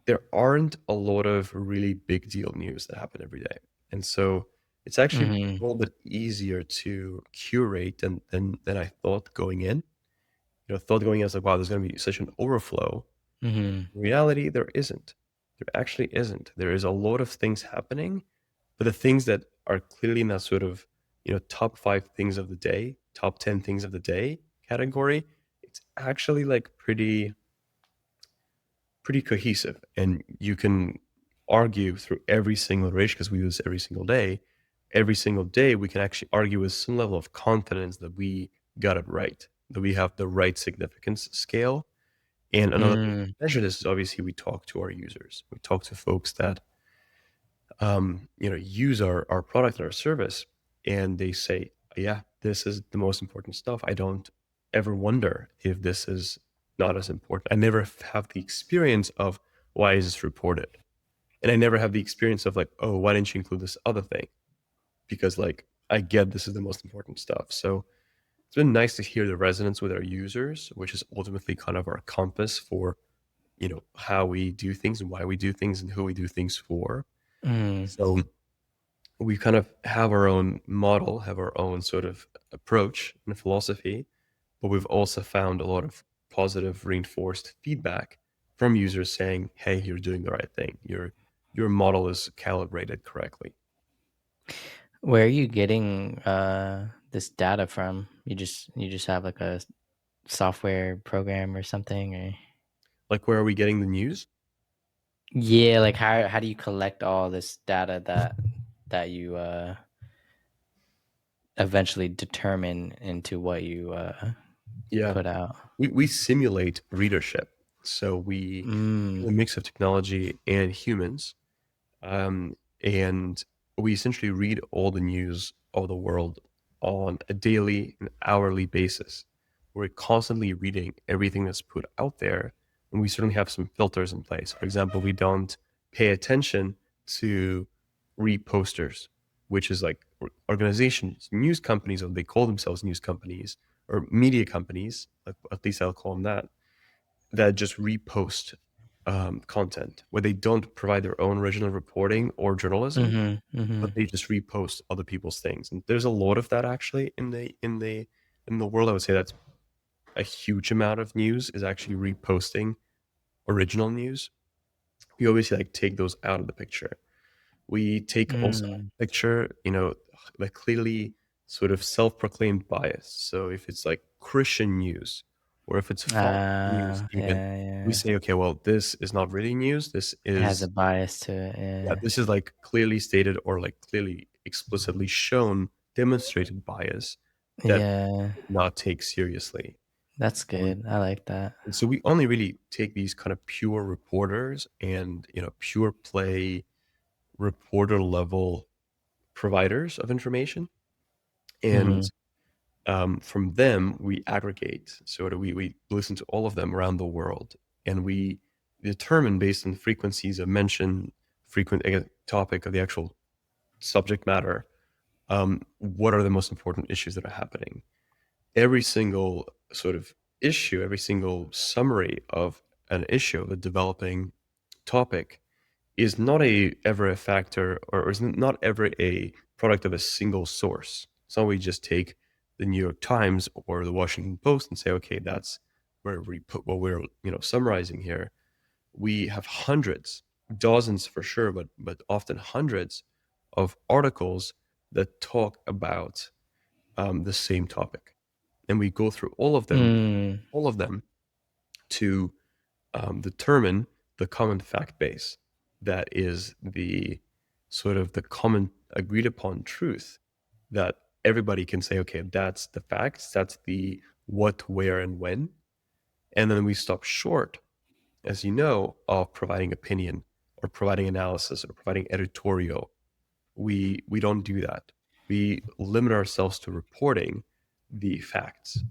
there aren't a lot of really big deal news that happen every day. And so it's actually Mm-hmm. a little bit easier to curate than I thought going in. Thought going in, I was like, wow, there's going to be such an overflow. Mm-hmm. In reality, there isn't. There actually isn't. There is a lot of things happening, but the things that are clearly in that sort of, top 5 things of the day, top 10 things of the day category, it's actually like pretty cohesive. And you can argue through every single iteration because we do this every single day. Every single day, we can actually argue with some level of confidence that we got it right, that we have the right significance scale. And another way Mm, to measure this is obviously we talk to our users. We talk to folks that use our product or our service, and they say, "Yeah, this is the most important stuff. I don't ever wonder if this is not as important. I never have the experience of why is this reported, and I never have the experience of like, oh, why didn't you include this other thing? Because like I get this is the most important stuff." So it's been nice to hear the resonance with our users, which is ultimately kind of our compass for how we do things and why we do things and who we do things for. mm. So we kind of have our own model, have our own sort of approach and philosophy, but we've also found a lot of positive reinforced feedback from users saying, "Hey, you're doing the right thing. Your model is calibrated correctly." Where are you getting this data from? You just have like a software program or something, or Like, where are we getting the news? Yeah, like how do you collect all this data that you eventually determine into what you Yeah, put out? we simulate readership. So we a Mm. mix of technology and humans. And we essentially read all the news of the world on a daily and hourly basis. We're constantly reading everything that's put out there, and we certainly have some filters in place. For example, we don't pay attention to reposters, which is like organizations, news companies, or they call themselves news companies or media companies, at least I'll call them that just repost content where they don't provide their own original reporting or journalism, Mhm. but Mhm. they just repost other people's things. And there's a lot of that actually in the world. I would say that's a huge amount of news is actually reposting original news. We obviously like take those out of the picture. We take also out of Mm. the picture, like clearly sort of self-proclaimed bias. So if it's like Christian news or if it's Fox News even, Yeah, we yeah. say, okay, well, this is not really news. It has a bias to it, Yeah, yeah. this is like clearly stated or like clearly explicitly shown, demonstrated bias that Yeah, we not take seriously. that's Um, good. I like that. and so we only really take these kind of pure reporters and pure play reporter level providers of information, and Mhm. from them we aggregate. So that we listen to all of them around the world, and we determine based on frequencies of mention, frequent topic of the actual subject matter, what are the most important issues that are happening. Every single sort of issue, every single summary of an issue, the developing topic, is not a ever a factor or is not ever a product of a single source. So we just take the New York Times or the Washington Post and say, okay, that's where we put what we're summarizing here. We have hundreds, dozens for sure, but often hundreds of articles that talk about the same topic, and we go through Mm. all of them to determine the common fact base that is the sort of the common agreed upon truth that everybody can say, okay, that's the facts, that's the what, where, and when. And then we stop short, as you know, of providing opinion or providing analysis or providing editorial. We don't do that. We limit ourselves to reporting the facts,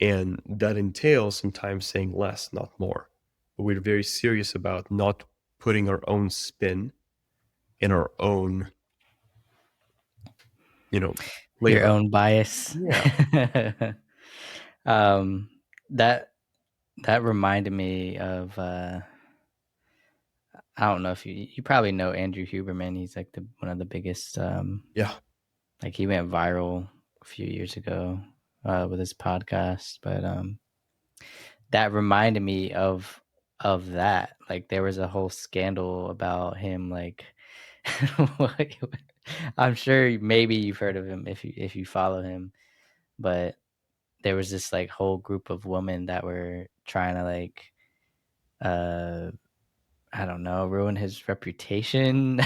and that entails sometimes saying less, not more. But we're very serious about not putting our own spin in our own, you know, Your flavor. own bias. Yeah. Um, that that reminded me of, I don't know if you probably know Andrew Huberman. He's like the one of the biggest, Yeah. like he went viral a few years ago, with his podcast, but, that reminded me of that. Like there was a whole scandal about him, like like, I'm sure maybe you've heard of him if you follow him, but there was this like whole group of women that were trying to like uh I don't know, ruin his reputation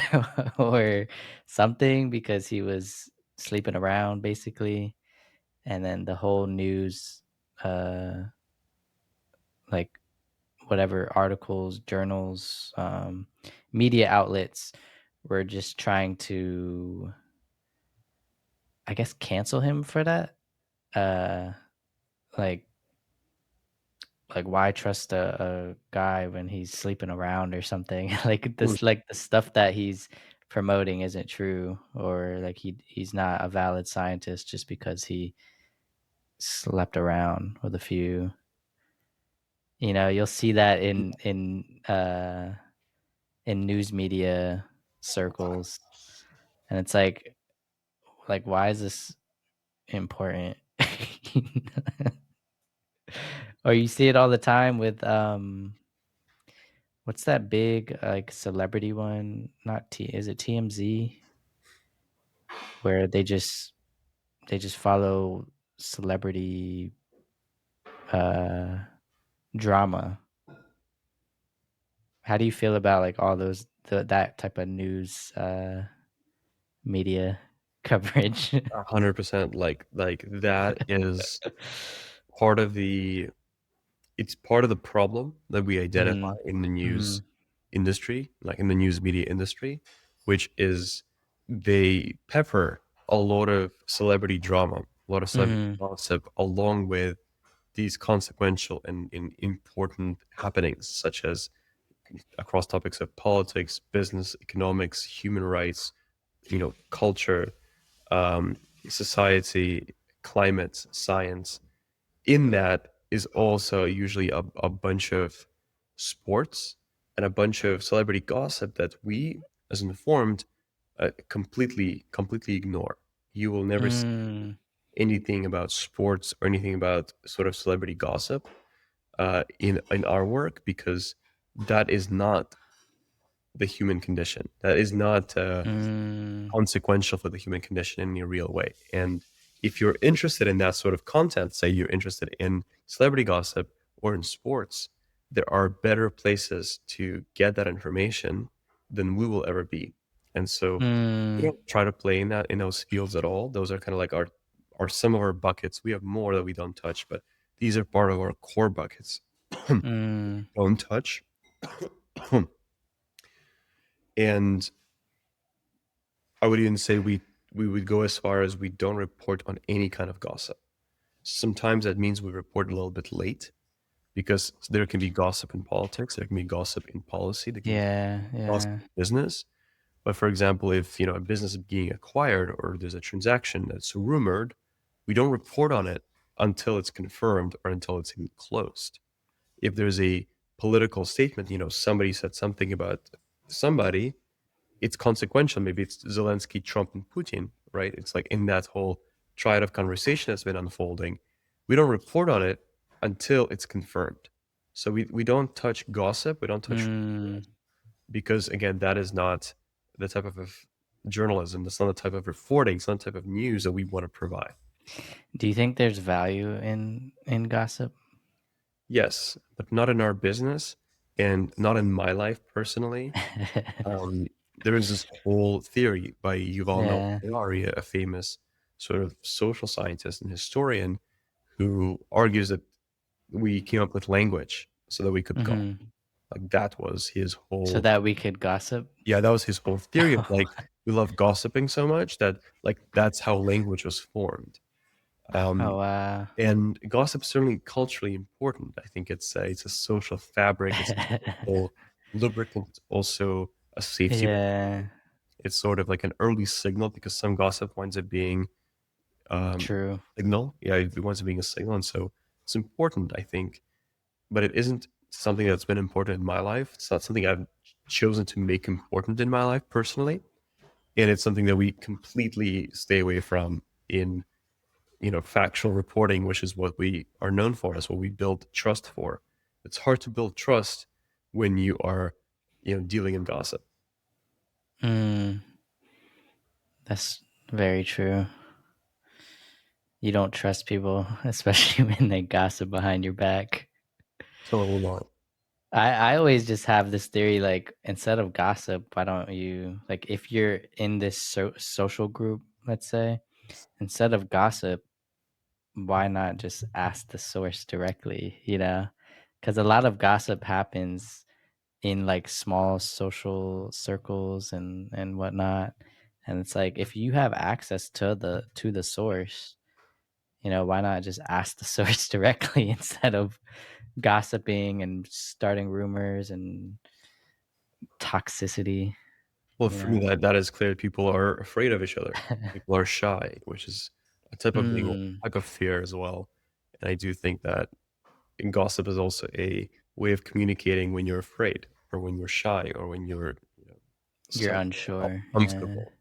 or something because he was sleeping around basically. And then the whole news, uh like whatever articles, journals, media outlets were just trying to, I guess, cancel him for that. Uh, like, like why trust a guy when he's sleeping around or something? Mm. Like the stuff that he's promoting isn't true, or like he's not a valid scientist just because he slept around with a few. You know, you'll see that in news media circles, and it's like why is this important? Or you see it all the time with what's that big like celebrity one? Not T Is it TMZ where they just follow celebrity uh drama. How do you feel about like all that type of news media coverage? 100%. Like that is part of the it's part of the problem that we identify Mm. in the news Mhm. industry, like in the news media industry, which is they pepper a lot of celebrity drama, a lot of celebrity Mhm. gossip, along with these consequential and important happenings, such as across topics of politics, business, economics, human rights, culture, um, society, climate, science. In that is also usually a bunch of sports and a bunch of celebrity gossip that we, as informed, completely ignore. You will never see Mm. anything about sports or anything about sort of celebrity gossip in our work, because that is not the human condition. That is not Mm. consequential for the human condition in a real way. And if you're interested in that sort of content, say you're interested in celebrity gossip or in sports, there are better places to get that information than we will ever be. And so we Mm. don't try to play in those fields at all. Those are kind of like our some of our buckets. We have more that we don't touch, but these are part of our core buckets. Mm. Don't touch. And I would even say we would go as far as we don't report on any kind of gossip. Sometimes that means we report a little bit late, because there can be gossip in politics, there can be gossip in policy, there can be Yeah, gossip yeah. in business. But for example, if a business is being acquired or there's a transaction that's rumored, we don't report on it until it's confirmed or until it's even closed. If there's a political statement, somebody said something about somebody, it's consequential. Maybe it's Zelensky, Trump, and Putin, right? It's like in that whole triad of conversation that's been unfolding, we don't report on it until it's confirmed. So we don't touch gossip, we don't touch Mm. because again, that is not the type of journalism. That's not the type of reporting. It's not the type of news that we want to provide. Do you think there's value in gossip? Yes, but not in our business and not in my life personally. Um, there is this whole theory by Yuval Noah Yeah. Harari, a famous sort of social scientist and historian, who argues that we came up with language so that we could gossip. Mhm. Like that was his So whole, that we could gossip? yeah, that was his whole theory of like we love gossiping so much that like that's how language was formed. Um, Oh, wow. and gossip is certainly culturally important. I think it's a social fabric. It's a social lubricant, also a safety. Yeah, It's sort of like an early signal, because some gossip winds up being true. signal. Yeah, it winds up being a signal, and so it's important, I think. But it isn't something that's been important in my life. It's not something I've chosen to make important in my life personally, and it's something that we completely stay away from in factual reporting, which is what we are known for. That's what we build trust for. It's hard to build trust when you are dealing in gossip. Mm, that's very true. You don't trust people, especially when they gossip behind your back. So it will not. I always just have this theory, like, instead of gossip, why don't you, like, if you're in this social group, let's say, instead of gossip, why not just ask the source directly, you know? Because a lot of gossip happens in like small social circles and whatnot. And it's like if you have access to the source, why not just ask the source directly instead of gossiping and starting rumors and toxicity, Well, you for me, know? that is clear. People are afraid of each other. People are shy, which is a type of being Mm, type of fear as well. And I do think that gossip is also a way of communicating when you're afraid, or when you're shy, or when you're you're somewhat unsure. Yeah. uncomfortable.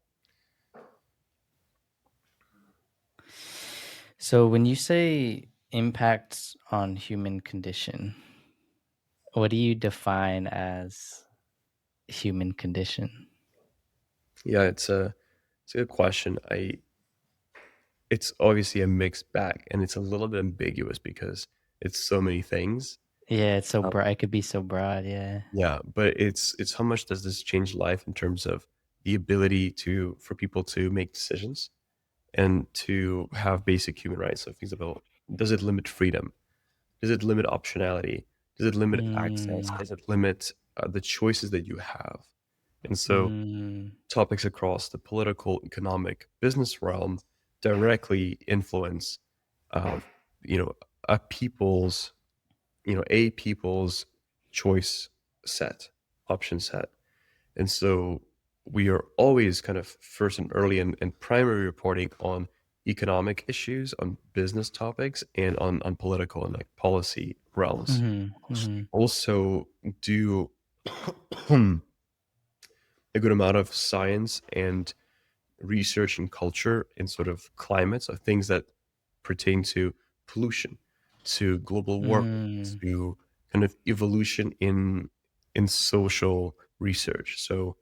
So when you say impacts on human condition, what do you define as human condition? Yeah, it's a good question. It's obviously a mixed bag, and it's a little bit ambiguous because it's so many things. Yeah, it's so Uh, broad. It could be so broad. Yeah. yeah, but it's how much does this change life in terms of the ability to for people to make decisions and to have basic human rights. So things about, does it limit freedom? Does it limit optionality? Does it limit access? Mm, Does it limit the choices that you have? And so mm, topics across the political, economic, business realm directly influence, uh, you know, a people's, a people's choice set, option set. And so we are always kind of first and early and primary reporting on economic issues, on business topics, and on political and like policy realms. mhm, mhm, Also do a good amount of science and research and culture in sort of climate, so things that pertain to pollution, to global warming, mm, to kind of evolution in social research. So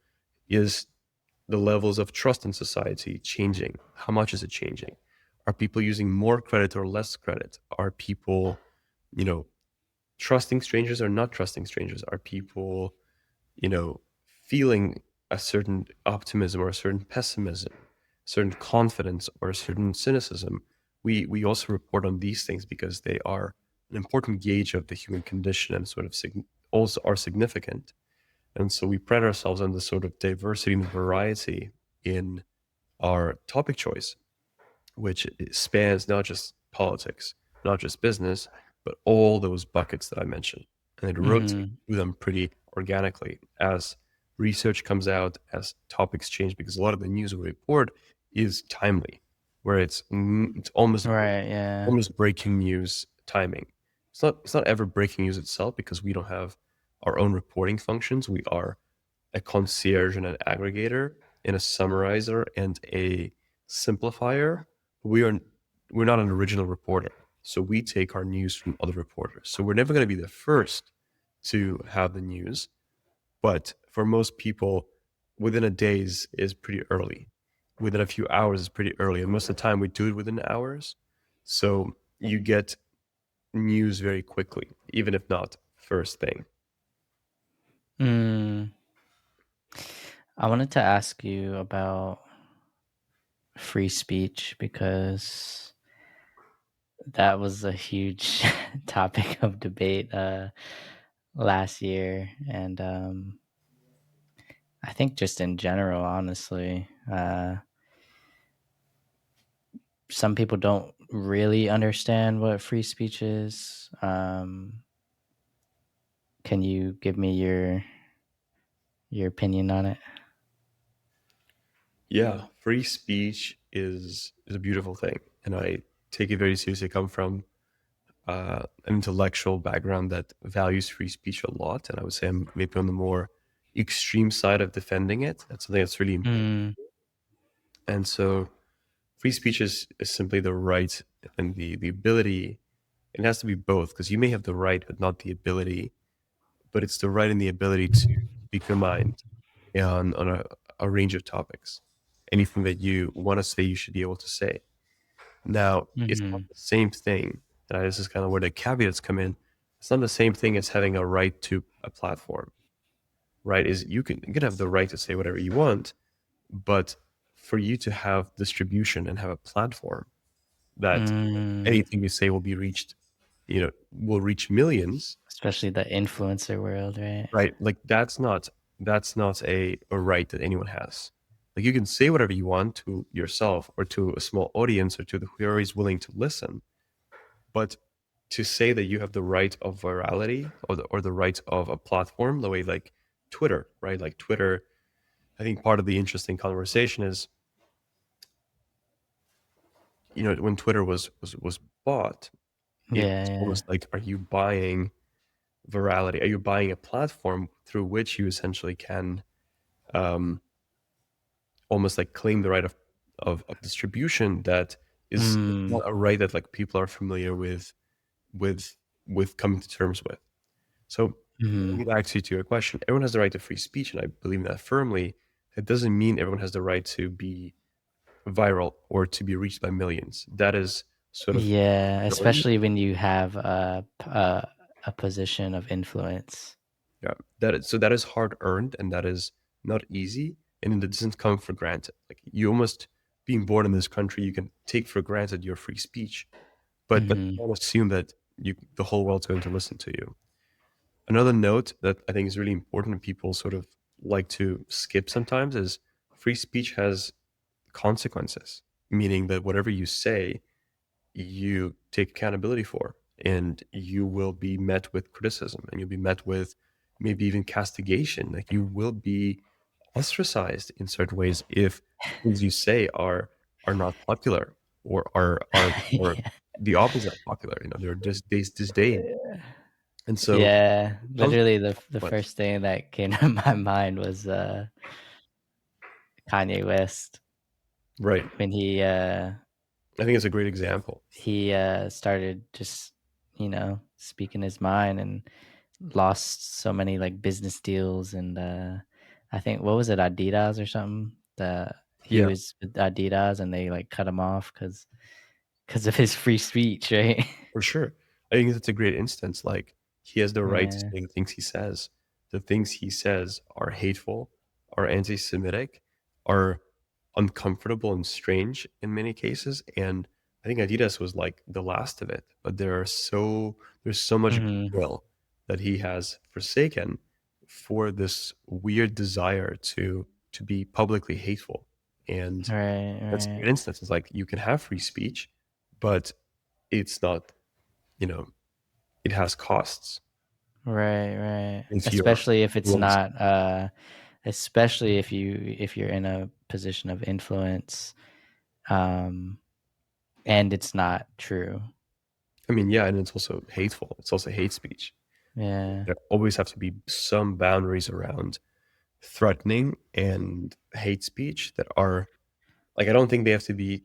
is the levels of trust in society changing? How much is it changing? Are people using more credit or less credit? Are people, you know, trusting strangers or not trusting strangers? Are people, feeling a certain optimism or a certain pessimism, certain confidence or a certain cynicism? We also report on these things because they are an important gauge of the human condition and sort of also are significant. And so we pride ourselves on the sort of diversity and variety in our topic choice, which spans not just politics, not just business, but all those buckets that I mentioned. And it rotates mhm. through them pretty organically as research comes out, as topics change, because a lot of the news we report is timely, where it's almost Right. Yeah. almost breaking news timing. It's not ever breaking news itself because we don't have our own reporting functions. We are a concierge and an aggregator and a summarizer and a simplifier. We are we're not an original reporter. So we take our news from other reporters. So we're never going to be the first to have the news, but for most people, within a days is pretty early. Within a few hours is pretty early. And most of the time we do it within hours. So you get news very quickly, even if not first thing. Mm. I wanted to ask you about free speech because that was a huge topic of debate last year, and I think just in general, honestly, some people don't really understand what free speech is. Can you give me your opinion on it? Yeah, free speech is a beautiful thing, and I take it very seriously. I come from an intellectual background that values free speech a lot, and I would say I'm maybe on the more extreme side of defending it. That's something that's really important. Mm, And so, free speech is simply the right and the ability. It has to be both because you may have the right but not the ability, but it's the right and the ability to speak your mind on a range of topics. Anything that you want to say, you should be able to say. Now, it's not mhm, the same thing. This is kind of where the caveats come in. It's not the same thing as having a right to a platform, right? Is you can have the right to say whatever you want, but for you to have distribution and have a platform that mm. anything you say will be reached, will reach millions, Especially the influencer world, right? right? Like that's not a right that anyone has. Like you can say whatever you want to yourself or to a small audience or to whoever is willing to listen. But to say that you have the right of virality or the right of a platform, the way like Twitter, right? Like Twitter, I think part of the interesting conversation is, when Twitter was bought, Yeah, it's yeah. almost like, are you buying virality? Are you buying a platform through which you essentially can um, almost like claim the right of distribution that is Mm, not a right that like people are familiar with with coming to terms with. So mhm. getting back to your question, everyone has the right to free speech, and I believe in that firmly. It doesn't mean everyone has the right to be viral or to be reached by millions. That is sort of Yeah, ability. especially when you have a position of influence. Yeah, that is hard earned, and that is not easy, and it doesn't come for granted. Like you almost being born in this country, you can take for granted your free speech, but Hmm. don't assume that the whole world's going to listen to you. Another note that I think is really important and people sort of like to skip sometimes is free speech has consequences, meaning that whatever you say, you take accountability for, and you will be met with criticism, and you'll be met with maybe even castigation. Like you will be ostracized in certain ways if things you say are not popular, or or Yeah. the opposite of popular. You know, they're just disdained, and so Yeah, it comes literally the with first thing that came to my mind was Kanye West right. when I think it's a great example. he started just, speaking his mind and lost so many like business deals. And I think, what was it, Adidas or something? The He Yeah, was with Adidas and they like cut him off because of his free speech, right? for sure. I think that's a great instance. Like he has the right to Yeah. say the things he says. The things he says are hateful, are anti-Semitic, are uncomfortable and strange in many cases. And I think Adidas was like the last of it. But there's so much Hmm. goodwill that he has forsaken for this weird desire to be publicly hateful. And Right, that's a right, great instance. It's like you can have free speech, but it's not, you know, it has costs right, right. if you're Especially if it's willing to. not especially if you're in a position of influence, um and it's not true. I mean, yeah, and it's also hateful. It's also hate speech. Yeah. There always have to be some boundaries around threatening and hate speech that are like I don't think they have to be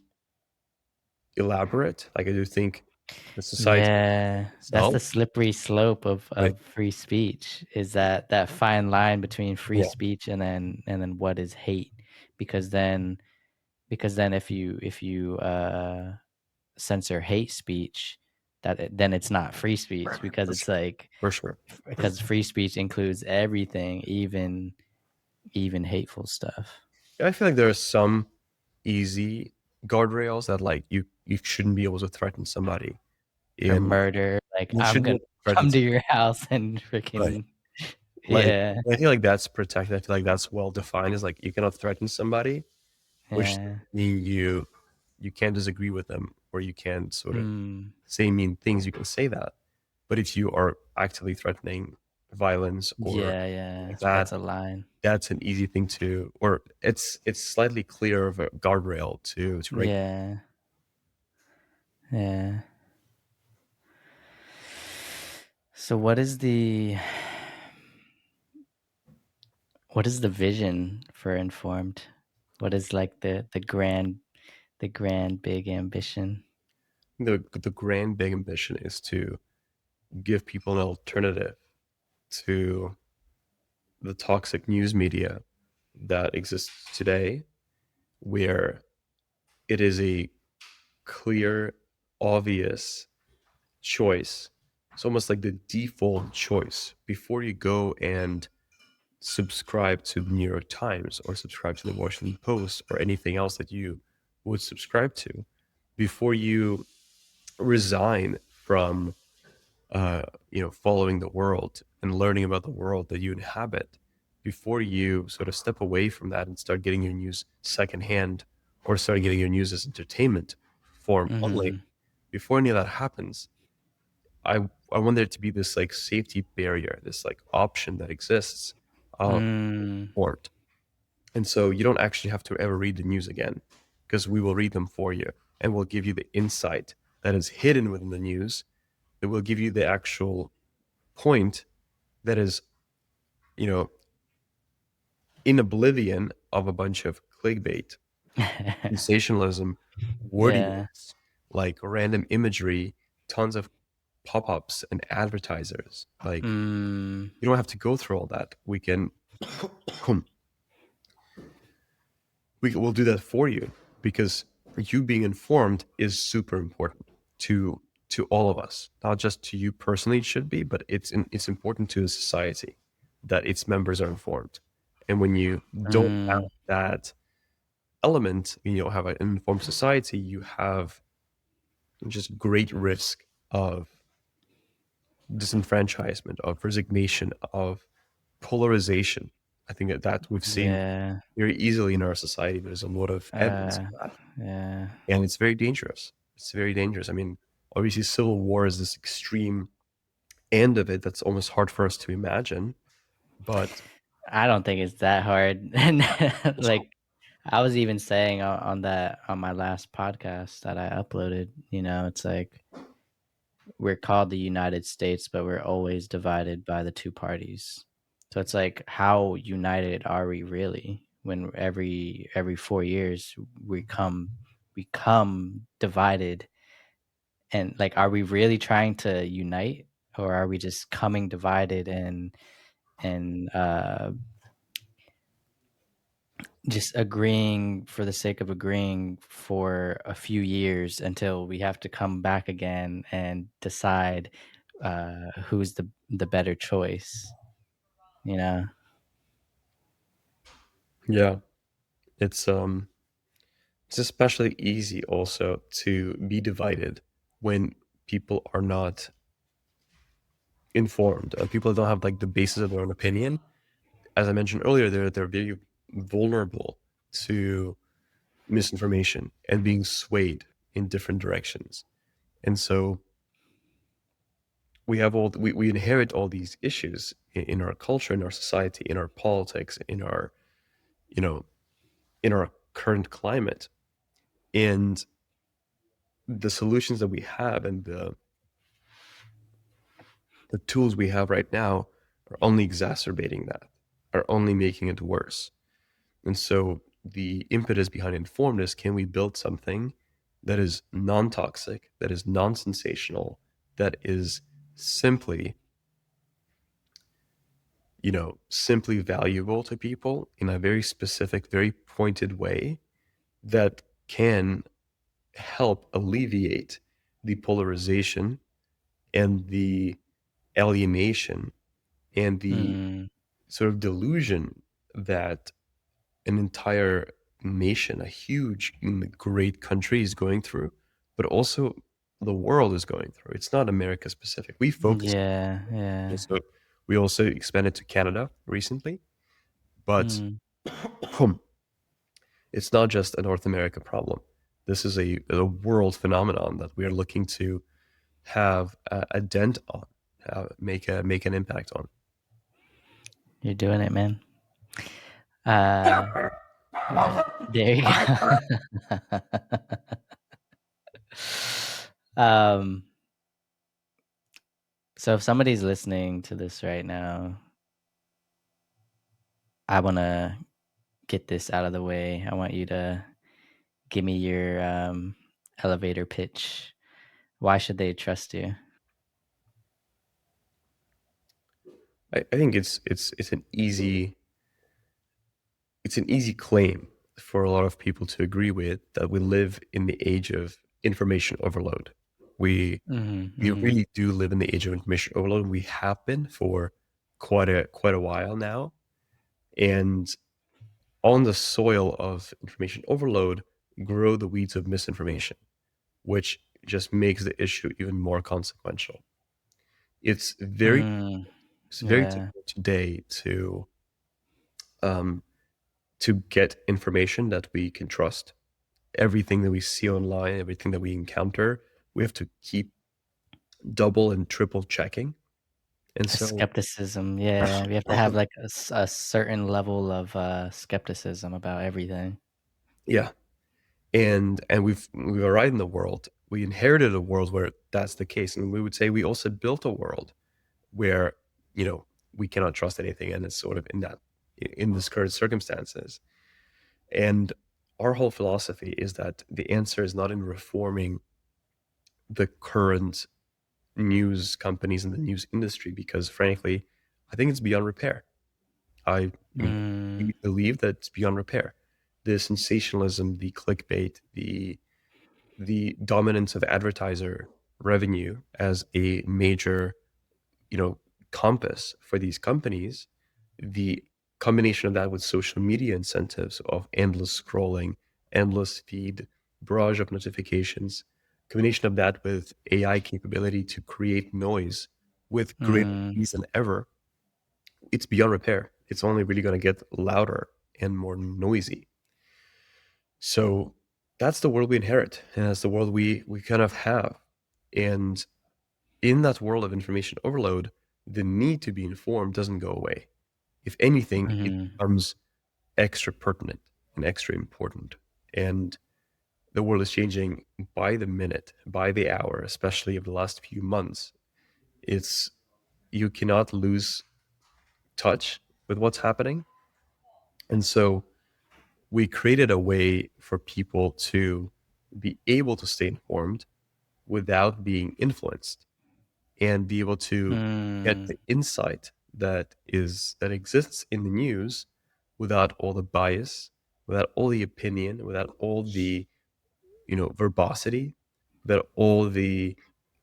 elaborate. Like I do think the society Yeah, that's itself, the slippery slope right? of free speech, is that fine line between free Yeah, speech and then what is hate. Because then if you censor hate speech, then it's not free speech, because for it's sure, like, for sure. because free speech includes everything, even hateful stuff. Yeah, I feel like there are some easy guardrails that like you shouldn't be able to threaten somebody Or in murder, like, you I'm shouldn't be gonna able to threaten come to somebody. your house and Right. freaking, Like, yeah, I feel like that's protected. I feel like that's well defined. Is like you cannot threaten somebody, which yeah. mean you can't disagree with them or you can't sort of Mm. say mean things. You can say that, but if you are actively threatening violence or Yeah, like yeah, that, that's a line. that's an easy thing to, or it's slightly clearer of a guardrail to regulate. Yeah, yeah. So what is the vision for Informed? What is like the grand big ambition? The grand big ambition is to give people an alternative to the toxic news media that exists today, where it is a clear, obvious choice. It's almost like the default choice before you go and subscribe to the New York Times or subscribe to the Washington Post or anything else that you would subscribe to. Before you resign from following the world and learning about the world that you inhabit, before you sort of step away from that and start getting your news secondhand or start getting your news as entertainment form only, Mhm. before any of that happens, I want there to be this like safety barrier, this like option that exists Mm. for it. And so you don't actually have to ever read the news again because we will read them for you and we'll give you the insight that is hidden within the news, that will give you the actual point that is, you know, in oblivion of a bunch of clickbait, sensationalism, Yeah. wordiness, like random imagery, tons of pop-ups and advertisers. Like Mm. you don't have to go through all that. We'll do that for you because you being informed is super important to to all of us, not just to you personally. It should be, but it's important to the society that its members are informed. And when you don't have Mm, that element, when you don't have an informed society, you have just great risk of disenfranchisement, of resignation, of polarization. I think that we've seen yeah. very easily in our society. There's a lot of evidence Uh, of that, yeah. and it's very dangerous. It's very dangerous. I mean, obviously, civil war is this extreme end of it that's almost hard for us to imagine. But I don't think it's that hard. And so, like I was even saying on that on my last podcast that I uploaded, it's like we're called the United States, but we're always divided by the two parties. So it's like, how united are we really when every 4 years we come divided? And like, are we really trying to unite, or are we just coming divided and just agreeing for the sake of agreeing for a few years until we have to come back again and decide who's the better choice, you know? yeah, it's um, it's especially easy also to be divided when people are not informed. People don't have like the basis of their own opinion. As I mentioned earlier, they're very vulnerable to misinformation and being swayed in different directions. And so we inherit all these issues in our culture, in our society, in our politics, in our you know in our current climate. And the solutions that we have and the tools we have right now are only exacerbating that, are only making it worse. And so the impetus behind Informed is, can we build something that is non-toxic, that is non-sensational, that is simply, simply valuable to people in a very specific, very pointed way that can help alleviate the polarization and the alienation and the Mm, sort of delusion that an entire nation, a huge, great country is going through, but also the world is going through. It's not America specific. We focus, yeah, yeah. so we also expanded to Canada recently, but Mm. it's not just a North America problem. This is a world phenomenon that we are looking to have a dent on, make an impact on. You're doing it, man. Uh, there you go. um, so if somebody's listening to this right now, I want to get this out of the way. I want you to give me your elevator pitch. Why should they trust you? I think it's an easy claim for a lot of people to agree with, that we live in the age of information overload. We Mhm, we mhm. really do live in the age of information overload. We have been for quite a while now, and on the soil of information overload grow the weeds of misinformation, which just makes the issue even more consequential. It's very Mm, it's very yeah. difficult today um, to get information that we can trust. Everything that we see online, everything that we encounter, we have to keep double and triple checking. And A so, skepticism, yeah. We have to have, like, a certain level of, skepticism about everything. yeah, and we've arrived in the world. We inherited a world where that's the case, and we would say we also built a world where we cannot trust anything, and it's sort of in this current circumstances. And our whole philosophy is that the answer is not in reforming the current news companies and the news industry, because frankly, I think it's beyond repair. I mean, Mm, we believe that it's beyond repair. The sensationalism, the clickbait, the dominance of advertiser revenue as a major, you know, compass for these companies, the combination of that with social media incentives of endless scrolling, endless feed, barrage of notifications, combination of that with AI capability to create noise with greater Mm, ease than ever, it's beyond repair. It's only really going to get louder and more noisy. So that's the world we inherit, and that's the world we kind of have. And in that world of information overload, the need to be informed doesn't go away. If anything, it mhm, becomes extra pertinent and extra important. And the world is changing by the minute, by the hour, especially over the last few months. It's You cannot lose touch with what's happening. And so we created a way for people to be able to stay informed without being influenced and be able to get mm, the insight that exists in the news without all the bias, without all the opinion, without all the, verbosity, without all the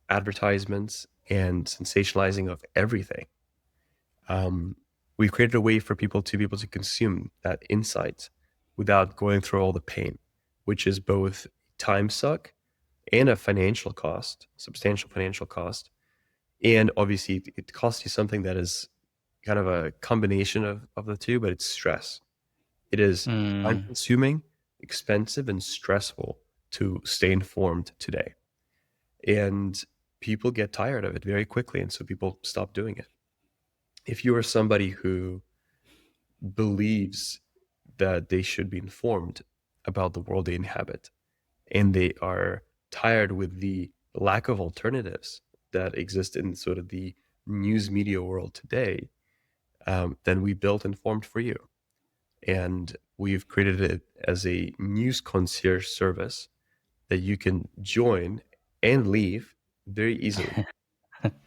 advertisements and sensationalizing of everything. um, we created a way for people to be able to consume that insight without going through all the pain, which is both time suck and a financial cost, substantial financial cost. And obviously, it costs you something that is kind of a combination of the two, but it's stress. It is time mm. consuming, expensive, and stressful to stay informed today. And people get tired of it very quickly. And so people stop doing it. If you are somebody who believes that they should be informed about the world they inhabit, and they are tired with the lack of alternatives that exist in sort of the news media world today, then we built Informed for you. And we've created it as a news concierge service that you can join and leave very easily.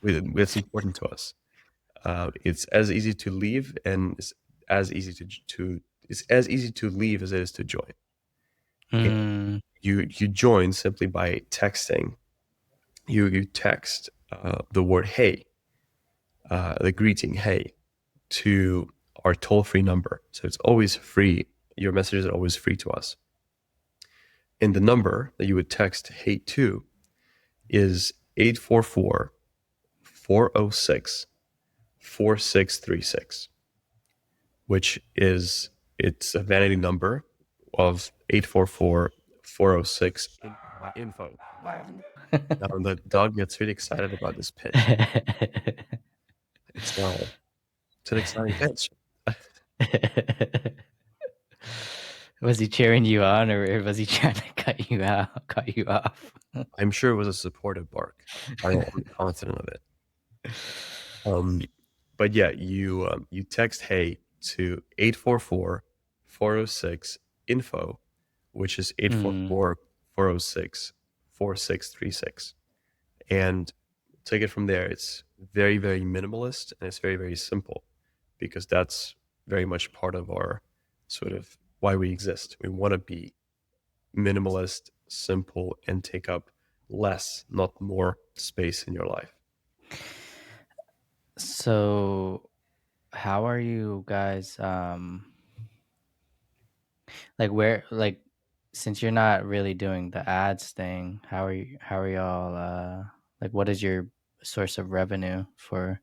That's important to us. It's as easy to leave and as easy to it's as easy to leave as it is to join. And Mm, you join simply by texting. You text the word "hey," the greeting "hey" to our toll-free number. So it's always free. Your messages are always free to us. And the number that you would text "hey" to is 844-406-4636, which is it's a vanity number of 844-406 info. Now the dog gets really excited about this pitch. It's it's an exciting pitch. Was he cheering you on, or was he trying to cut you off? I'm sure it was a supportive bark. I'm confident of it. Um, but yeah, you text "hey" to 844-406 info, which is eight four Mm. four 4636, and take it from there. It's very, very minimalist, and it's very, very simple, because that's very much part of our sort of why we exist. We want to be minimalist, simple, and take up less, not more space in your life. So, how are you guys? Like where, like, since you're not really doing the ads thing, how are you? How are y'all? Like, what is your source of revenue for?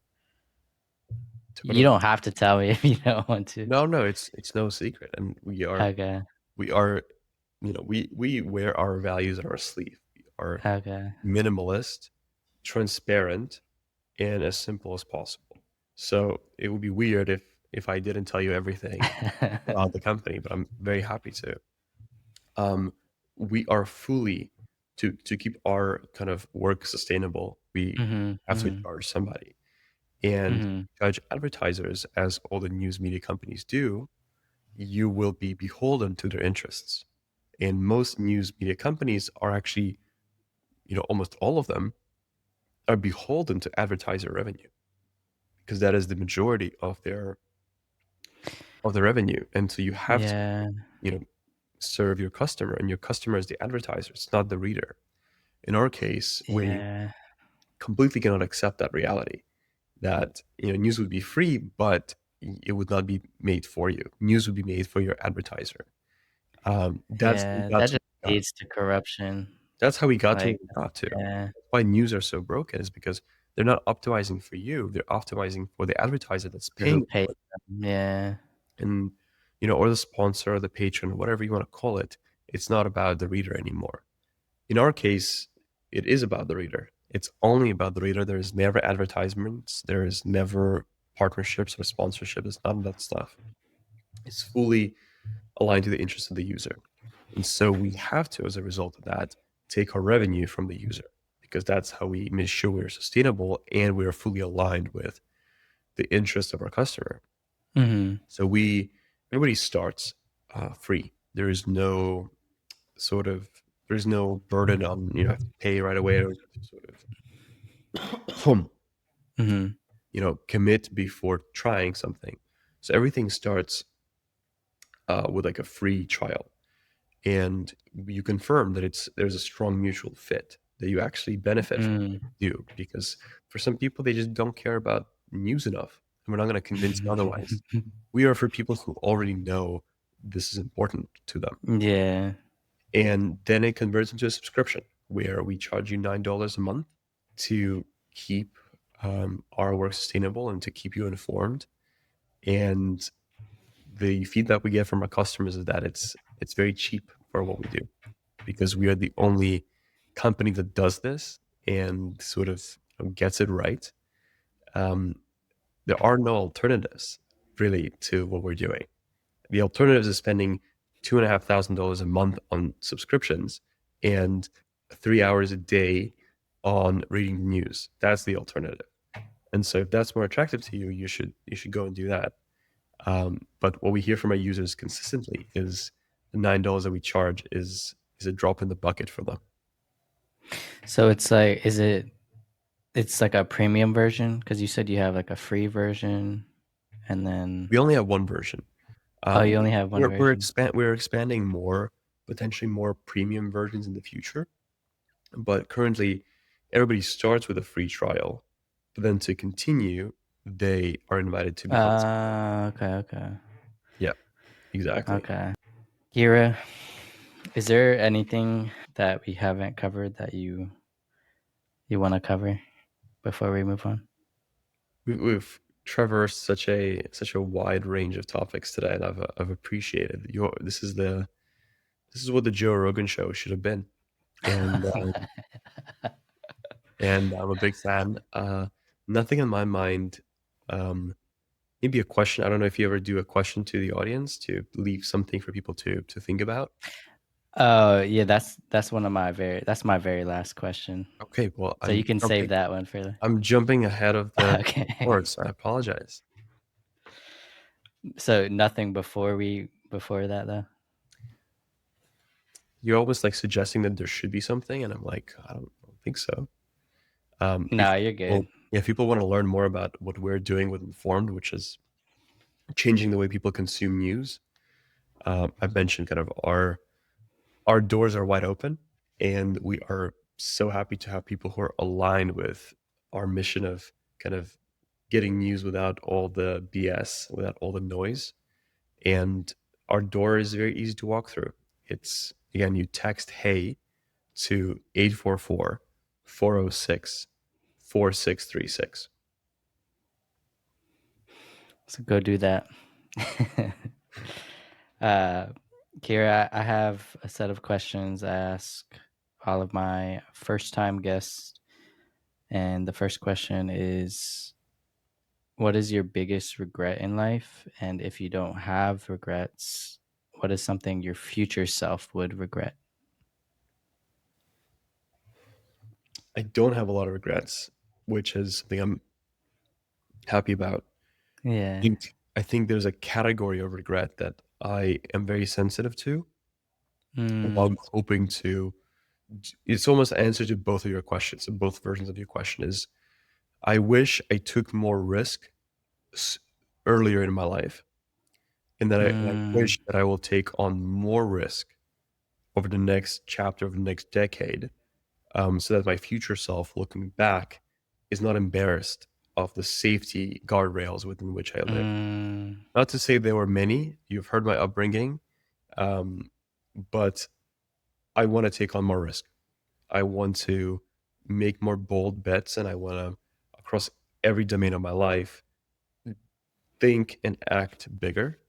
You Totally. don't have to tell me if you don't want to. No, no, it's no secret, and Okay. we are, we wear our values on our sleeve. We are Okay. minimalist, transparent, and as simple as possible. So it would be weird if I didn't tell you everything about the company, but I'm very happy to. Um, we are fully to keep our kind of work sustainable. We Mhm. have to Mhm. charge somebody, and Mhm. charge advertisers, as all the news media companies do. You will be beholden to their interests. And most news media companies are actually, almost all of them are beholden to advertiser revenue, because that is the majority of the revenue. And so you have to, Yeah. you know, serve your customer, and your customer is the advertiser. It's not the reader. In our case, we Yeah. completely cannot accept that reality that, news would be free, but it would not be made for you. News would be made for your advertiser. That's how we Yeah, got that to just where we got. leads to corruption. That's how we got to where Like, we got to. yeah, That's why news are so broken is because they're not optimizing for you. They're optimizing for the advertiser that's who paying pays for it. them? Yeah. And, or the sponsor or the patron, whatever you want to call it. It's not about the reader anymore. In our case, it is about the reader. It's only about the reader. There is never advertisements. There is never partnerships or sponsorship. It's none of that stuff. It's fully aligned to the interests of the user. And so we have to, as a result of that, take our revenue from the user because that's how we make sure we're sustainable and we are fully aligned with the interests of our customer. Mhm. So everybody starts free. There is no sort of there's no burden on have to pay right away or you have to sort of Mhm. commit before trying something. So everything starts with like a free trial, and you confirm that there's a strong mutual fit that you actually benefit from what Mm. you do. Because for some people, they just don't care about news enough, and we're not going to convince them otherwise. We are for people who already know this is important to them. Yeah. And then it converts into a subscription where we charge you $9 a month to keep our work sustainable and to keep you informed. And the feedback we get from our customers is that it's very cheap for what we do because we are the only company that does this and sort of gets it right. Um, there are no alternatives really to what we're doing. The alternatives is spending $2,500 a month on subscriptions and 3 hours a day on reading the news. That's the alternative. And so if that's more attractive to you, you should go and do that. But what we hear from our users consistently is the $9 that we charge is a drop in the bucket for them. So it's like, it's like a premium version? Because you said you have like a free version and then We only have one version. oh, you only have one version. We're expanding more, potentially more premium versions in the future. But currently, everybody starts with a free trial, but then to continue, they are invited to become. Okay, okay. Yeah, exactly. Okay. Kira, is there anything that we haven't covered that you want to cover before we move on? We've traversed such a wide range of topics today, and I've appreciated your. This is what the Joe Rogan show should have been, and I'm a big fan. Nothing in my mind. Um, Maybe a question. I don't know if you ever do a question to the audience to leave something for people to think about. Oh, yeah, that's one of that's my very last question. Okay, well, So you can save that one for the I'm jumping ahead of the okay. course. I apologize. So nothing before that though? You're always like suggesting that there should be something, and I'm like, I don't think so. No, you're good. If people want to learn more about what we're doing with Informed, which is changing the way people consume news, I've mentioned kind of our doors are wide open, and we are so happy to have people who are aligned with our mission of kind of getting news without all the BS, without all the noise. And our door is very easy to walk through. It's again, you text "Hey" to 844-406-4636. So go do that. uh, Kira, I have a set of questions I ask all of my first time guests. And the first question is, what is your biggest regret in life? And if you don't have regrets, what is something your future self would regret? I don't have a lot of regrets, which is something I'm happy about. Yeah. I think there's a category of regret that I am very sensitive to, while Mm, I'm hoping to. It's almost an answer to both of your questions, both versions of your question is I wish I took more risk s- earlier in my life, and I mm, wish that I will take on more risk over the next chapter of the next decade so that my future self looking back is not embarrassed of the safety guardrails within which I live. Mm, Not to say there were many, you've heard my upbringing, um, but I want to take on more risk. I want to make more bold bets, and I want to, across every domain of my life, think and act bigger.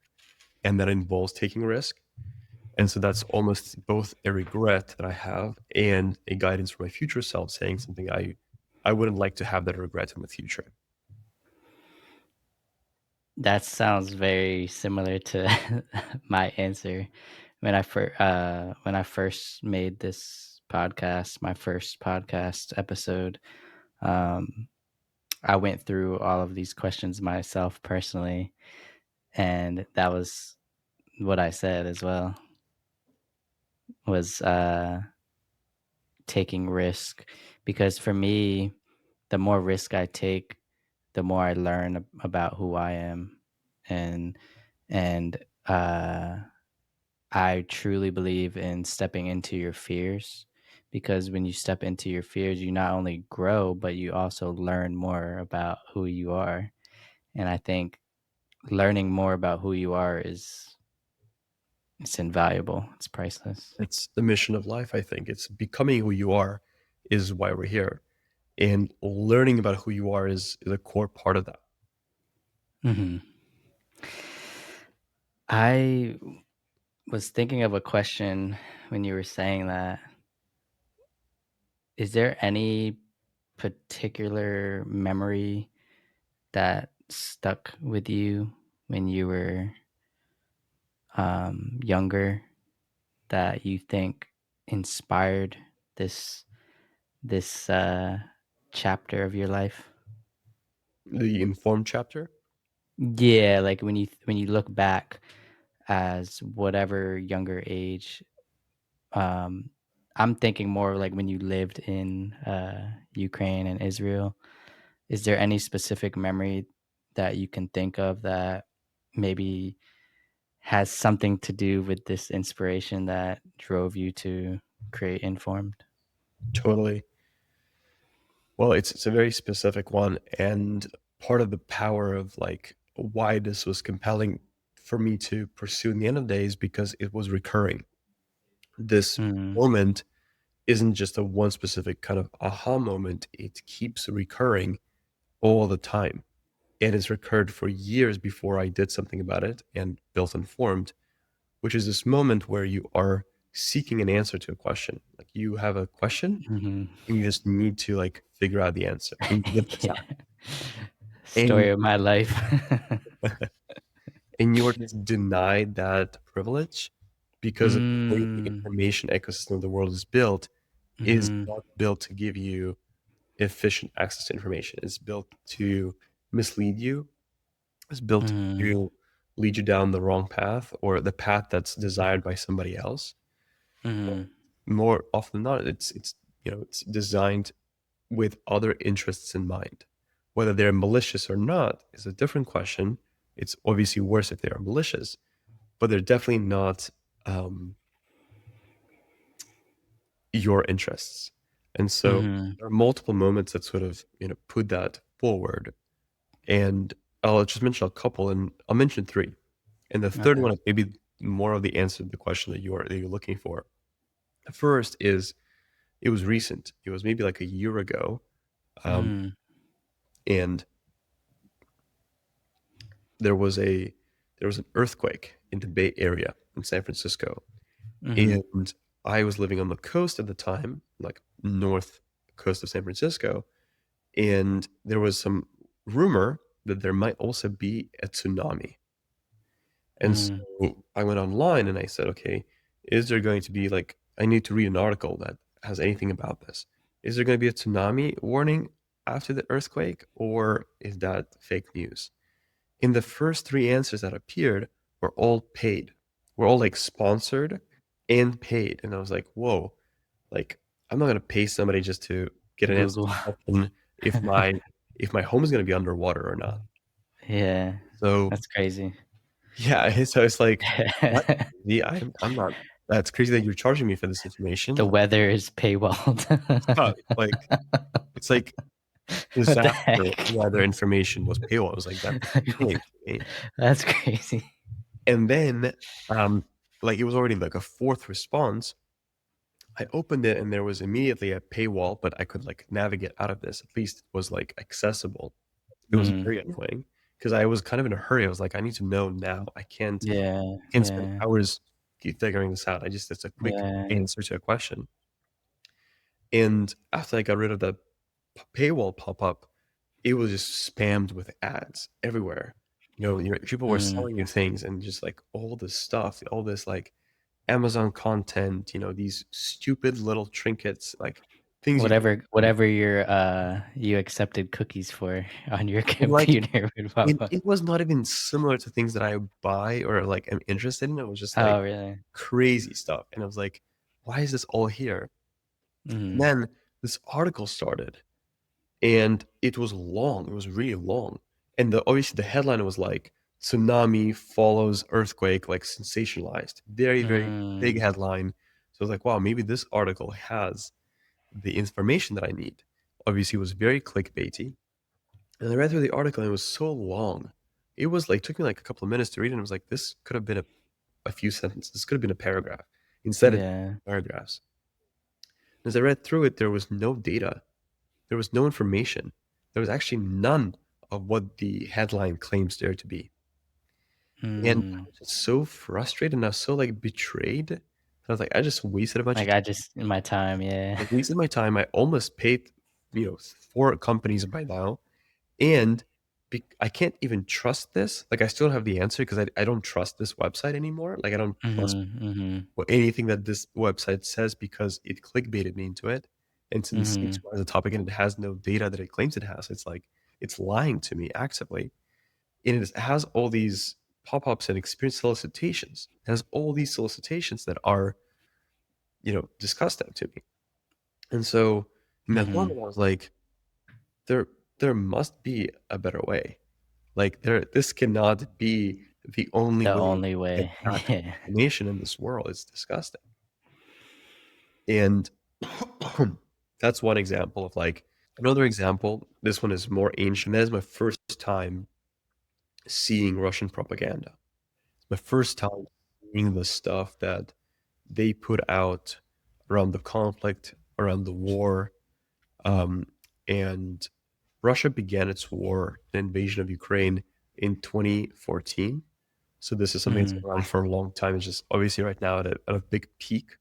And that involves taking risk. And so that's almost both a regret that I have and a guidance for my future self saying something I wouldn't like to have that regret in the future. that sounds very similar to my answer when I first made this podcast, my first podcast episode. Um, I went through all of these questions myself personally, and that was what I said as well, was taking risk, because for me, the more risk I take, the more I learn about who I am, and and I truly believe in stepping into your fears, because when you step into your fears, you not only grow, but you also learn more about who you are. And I think learning more about who you are is it's invaluable. It's priceless. It's the mission of life, I think. It's becoming who you are is why we're here. And learning about who you are is a core part of that. Hmm. I was thinking of a question when you were saying that. Is there any particular memory that stuck with you when you were younger, that you think inspired this this chapter of your life? The informed chapter, Yeah, like when you look back as whatever younger age, um, I'm thinking more like when you lived in Ukraine and Israel. Is there any specific memory that you can think of that maybe has something to do with this inspiration that drove you to create Informed? totally. Well, it's a very specific one, and part of the power of, like, why this was compelling for me to pursue in the end of the day is because it was recurring. This Mm, moment isn't just a one specific kind of aha moment, it keeps recurring all the time, and it's recurred for years before I did something about it and built Informed, which is this moment where you are seeking an answer to a question. Like, you have a question, mhm. and you just need to, like, figure out the answer, and you give the Yeah. time. Story And of my life. and you are just denied that privilege because of the way the Mm, information ecosystem of the world is built is mhm, not built to give you efficient access to information. It's built to mislead you. It's built mhm, to lead you down the wrong path or the path that's desired by somebody else. mhm, More often than not, it's it's designed with other interests in mind. Whether they're malicious or not is a different question. It's obviously worse if they are malicious, but they're definitely not um, your interests. And so mhm. there are multiple moments that sort of put that forward. And I'll just mention a couple, and I'll mention three. And the third Okay. one is maybe more of the answer to the question that you're looking for. The first is it was recent. It was maybe like a year ago, um, Mhm, and there was a there was an earthquake in the Bay Area in San Francisco, mhm, and I was living on the coast at the time, like north coast of San Francisco, and there was some rumor that there might also be a tsunami. And mhm, so I went online and I said, okay, is there going to be like I need to read an article that has anything about this? Is there going to be a tsunami warning after the earthquake, or is that fake news? In the first three answers that appeared were all paid. Were all like sponsored and paid. And I was like, whoa, like I'm not gonna pay somebody just to get an answer Google. to the question if my home is gonna be underwater or not. Yeah, So that's crazy. yeah, so it's like that's crazy. I'm not. That's crazy that you're charging me for this information. The weather is paywalled. Huh, like it's like What the disaster heck? weather information was paywall. I was like, that's insane. That's crazy. And then, like it was already like a fourth response. I opened it and there was immediately a paywall, but I could like navigate out of this. At least it was like accessible. It was Mm. very annoying because I was kind of in a hurry. I was like, I need to know now. Yeah, I can't spend yeah, hours figuring this out. It's a quick yeah. answer to a question. And after I got rid of the paywall pop up, it was just spammed with ads everywhere. People were Mm. selling you things and just like all this stuff, all this like Amazon content, these stupid little trinkets, like things you don't. Whatever you accepted cookies for on your And like computer would pop up. it was not even similar to things that I buy or like am interested in. It was just like Oh, really? crazy stuff. And I was like, why is this all here? And Mhm. then this article started and it was long. It was really long. And obviously the headline was like tsunami follows earthquake, like sensationalized. Very, very big Mm. headline. So I was like, wow, maybe this article has the information that I need. Obviously, it was very clickbaity. And I read through the article and it was so long. It was like took me like a couple of minutes to read it and I was like, this could have been a few sentences. This could have been a paragraph. Instead it's Yeah. paragraphs. As I read through it, there was no data. There was no information. There was actually none of what the headline claims there to be. And I Mm. was just so frustrated and I was so like betrayed. I was like, I just wasted a bunch of Like, time. I just in my time, yeah. I wasted my time. I almost paid, 4 companies by now. And I can't even trust this. Like, I still don't have the answer because I don't trust this website anymore. Like, I don't trust Mhm, mhm, anything that this website says because it clickbaited me into it. And since it's mhm, the topic and it has no data that it claims it has, it's like it's lying to me actively. And it has all these pop-ups and experience solicitations. It has all these solicitations that are, disgusting to me. And so in that mhm. moment, I was like, there there must be a better way. Like this cannot be the only The way only to get way. access Yeah. to information in this world. It's disgusting. And that's one example of like another example. This one is more ancient. That is my first time seeing Russian propaganda. It's my first time seeing the stuff that they put out around the conflict, around the war. Um, and Russia began its war, the invasion of Ukraine in 2014. So this is something that's been Mhm, around for a long time. It's just obviously right now at a big peak.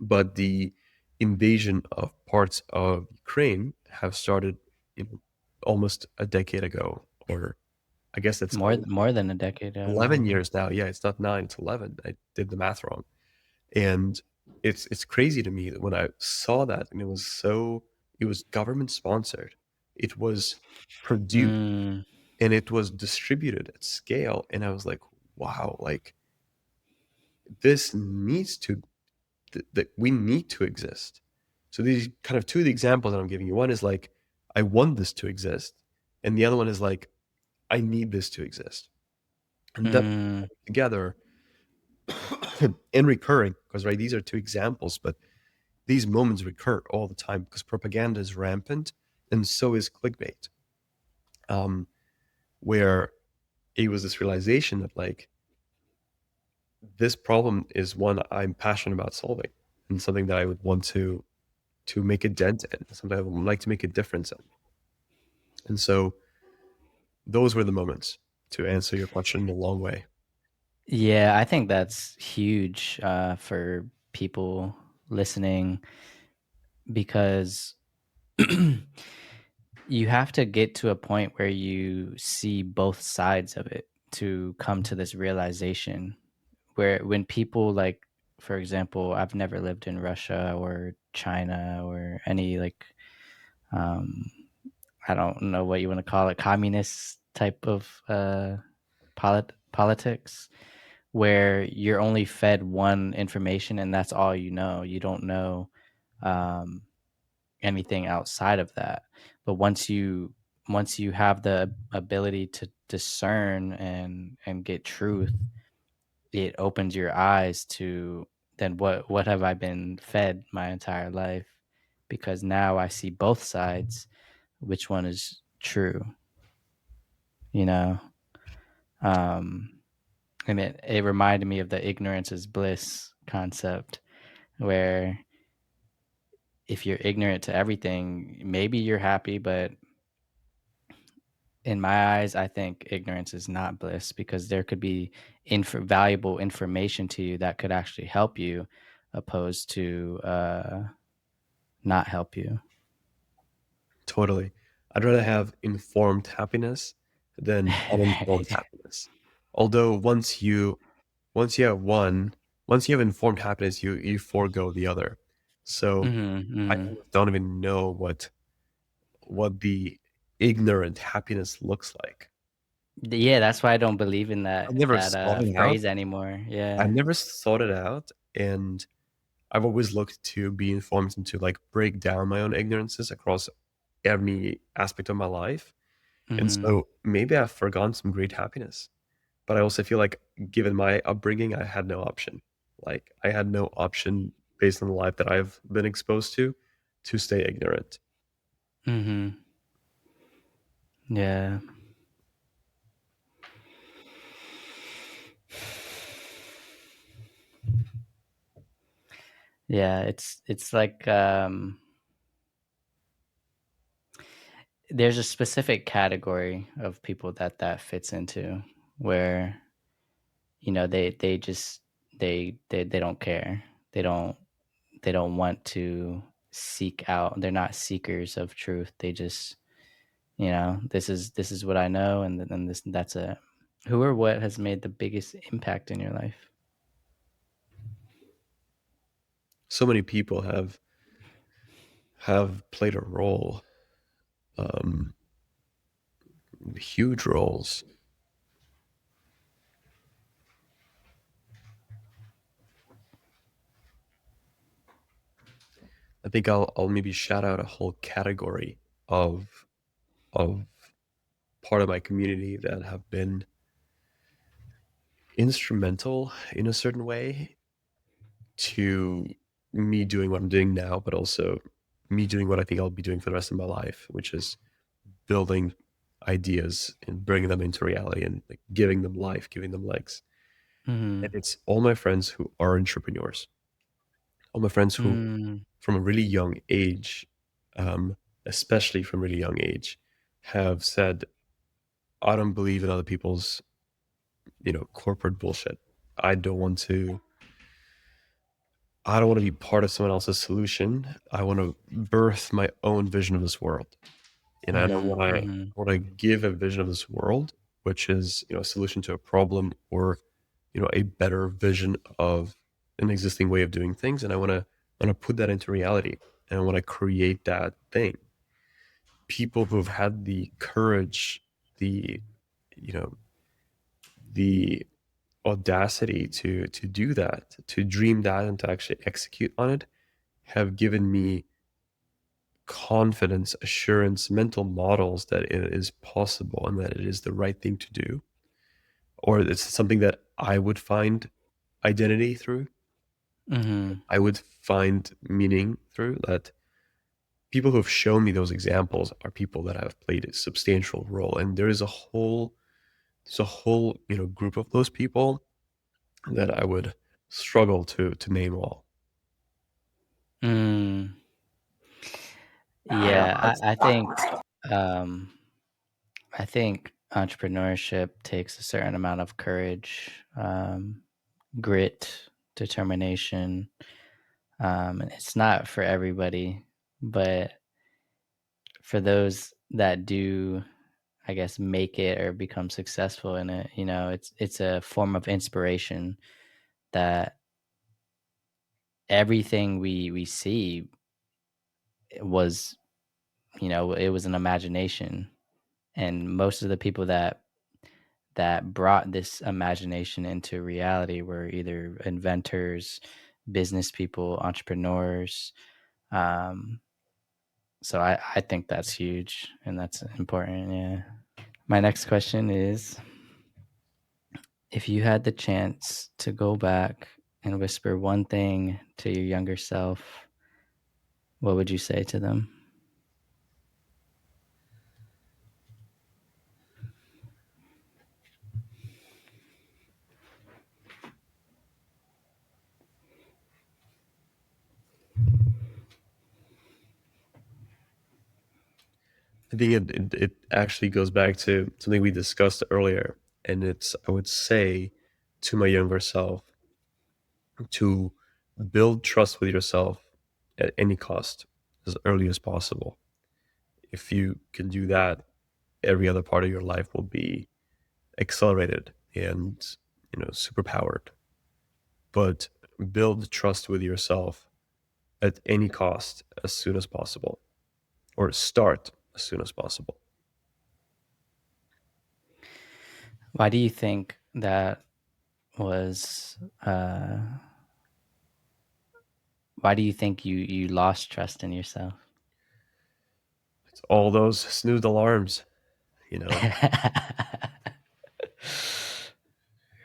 But the invasion of parts of Ukraine have started, almost a decade ago, or I guess that's more than a decade, I don't 11 know. years now. Yeah, it's not 9, it's 11. I did the math wrong. And it's crazy to me that when I saw that and it was government sponsored. It was produced Mm, and it was distributed at scale. And I was like, wow, like this needs to that we need to exist. So these kind of two of the examples that I'm giving you. One is like, I want this to exist. And the other one is like, I need this to exist. And that mm, together and recurring, because right, these are two examples, but these moments recur all the time because propaganda is rampant and so is clickbait. Um, where it was this realization that like this problem is one I'm passionate about solving and something that I would want to make a dent in, something I would like to make a difference in. And so those were the moments to answer your question in a long way. yeah, I think that's huge, for people listening because you have to get to a point where you see both sides of it to come to this realization where when people like, for example, I've never lived in Russia or China or any like, um I don't know what you want to call it, communist type of politics, where you're only fed one information and that's all you know. You don't know um, anything outside of that. But once you have the ability to discern and get truth, it opens your eyes then what have I been fed my entire life? Because now I see both sides. Which one is true? You know, um, and it reminded me of the ignorance is bliss concept, where if you're ignorant to everything, maybe you're happy, but in my eyes, I think ignorance is not bliss because there could be valuable information to you that could actually help you, opposed to not help you. Totally. I'd rather have informed happiness than uninformed happiness. Although once you have one, once you have informed happiness, you forego the other. So Hmm. I Hmm. almost don't even know what the ignorant happiness looks like. Yeah, that's why I don't believe in I've never that sought it out. phrase anymore. I've Yeah. never sought it out, and I've always looked to be informed and to like break down my own ignorances across every aspect of my life. And Hmm. so maybe I've forgone some great happiness. But I also feel like given my upbringing, I had no option. Like I had no option based on the life that I've been exposed to stay ignorant. Hmm. Yeah. Yeah. It's like there's a specific category of people that fits into, where they just they don't care. They don't they don't want to seek out. They're not seekers of truth. They just, this is what I know, and then that's a who or what has made the biggest impact in your life. So many people have played a role, um, huge roles. I think I'll maybe shout out a whole category of part of my community that have been instrumental in a certain way to me doing what I'm doing now, but also me doing what I think I'll be doing for the rest of my life, which is building ideas and bringing them into reality and like giving them life, giving them legs. And Mhm. it's all my friends who are entrepreneurs, all my friends who, Mm. from a really young age, um, especially from really young age, have said, "I don't believe in other people's, corporate bullshit. I don't want to I don't want to be part of someone else's solution. I want to birth my own vision of this world. And I Mhm. want to Mhm. want to give a vision of this world, which is, a solution to a problem or, a better vision of an existing way of doing things. And I want to put that into reality. And I want to create that thing. People who've had the courage, the, you know, the audacity to do that, to dream that and to actually execute on it have given me confidence, assurance, mental models that it is possible and that it is the right thing to do, or it's something that I would find identity through, Mhm. I would find meaning through. That people who have shown me those examples are people that have played a substantial role, and there's a whole group of those people that I would struggle to name all. Mm. Yeah, um I think entrepreneurship takes a certain amount of courage, grit, determination. It's not for everybody, but for those that do, I guess, make it or become successful in it, it's a form of inspiration that everything we see was, it was an imagination, and most of the people that brought this imagination into reality were either inventors, business people, entrepreneurs. Um, so I think that's huge and that's important. Yeah. My next question is, if you had the chance to go back and whisper one thing to your younger self, what would you say to them? I think it actually goes back to something we discussed earlier, and it's I would say to my younger self to build trust with yourself at any cost as early as possible. If you can do that, every other part of your life will be accelerated and superpowered. But build trust with yourself at any cost as soon as possible, or start as soon as possible. Why do you think that was why do you think you lost trust in yourself? It's all those snooze alarms, you know.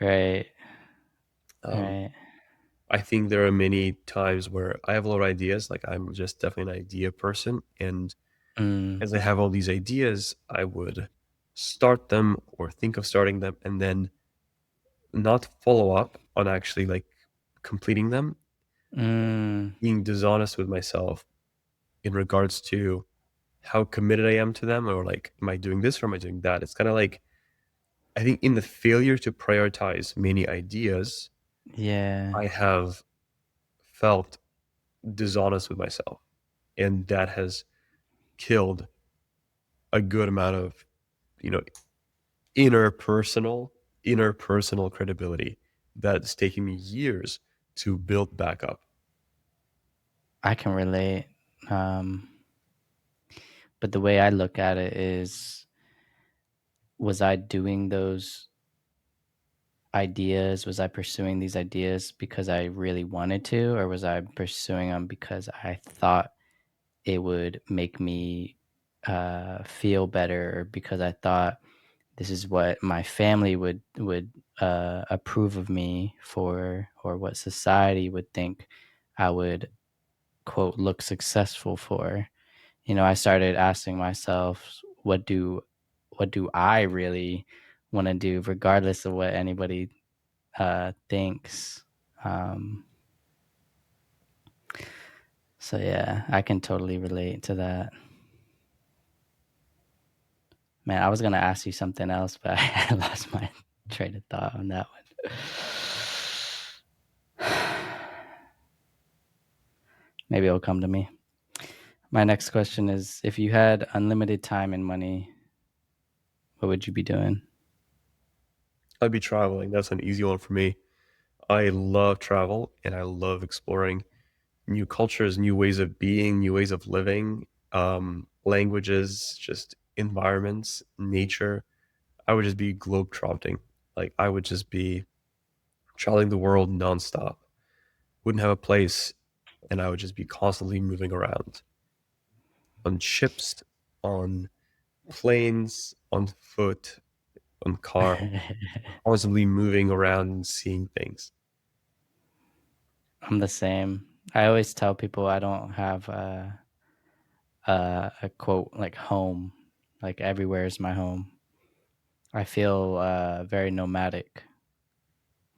Right, Um, right. I think there are many times where I have a lot of ideas. Like I'm just definitely an idea person, and Mm, as I have all these ideas, I would start them or think of starting them, and then not follow up on actually like completing them, mm, being dishonest with myself in regards to how committed I am to them, or like, am I doing this or am I doing that? It's kind of like, I think in the failure to prioritize many ideas, yeah. I have felt dishonest with myself. And that has killed a good amount of, you know, interpersonal, interpersonal credibility that's taken me years to build back up. I can relate. Um, but the way I look at it is, was I doing those ideas? Was I pursuing these ideas because I really wanted to, or was I pursuing them because I thought it would make me feel better, or because I thought this is what my family would approve of me for, or what society would think I would quote look successful for? I started asking myself, what do I really want to do, regardless of what anybody thinks. Um, so yeah, I can totally relate to that. Man, I was gonna ask you something else, but I lost my train of thought on that one. Maybe it'll come to me. My next question is, if you had unlimited time and money, what would you be doing? I'd be traveling. That's an easy one for me. I love travel and I love exploring new cultures, new ways of being, new ways of living, languages, just environments, nature. I would just be globetrotting. Like I would just be traveling the world nonstop. Wouldn't have a place, and I would just be constantly moving around on ships, on planes, on foot, on car, constantly moving around and seeing things. I'm the same. I always tell people I don't have a quote like home, like everywhere is my home. I feel very nomadic,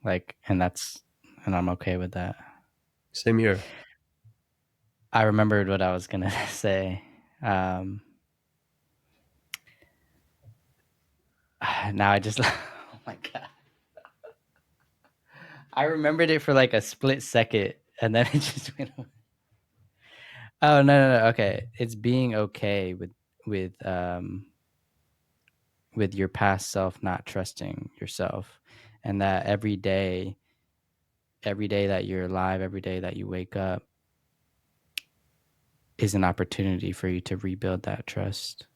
and I'm okay with that. Same here. I remembered what I was gonna say. Um, now I just, oh my god, I remembered it for like a split second, and then it just went away. Oh, no, no, no. Okay, it's being okay with um with your past self not trusting yourself, and that every day that you're alive, every day that you wake up is an opportunity for you to rebuild that trust.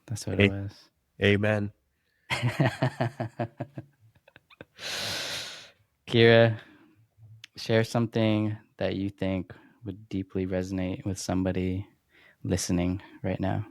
That's what it Hey, was. amen. Kira, share something that you think would deeply resonate with somebody listening right now.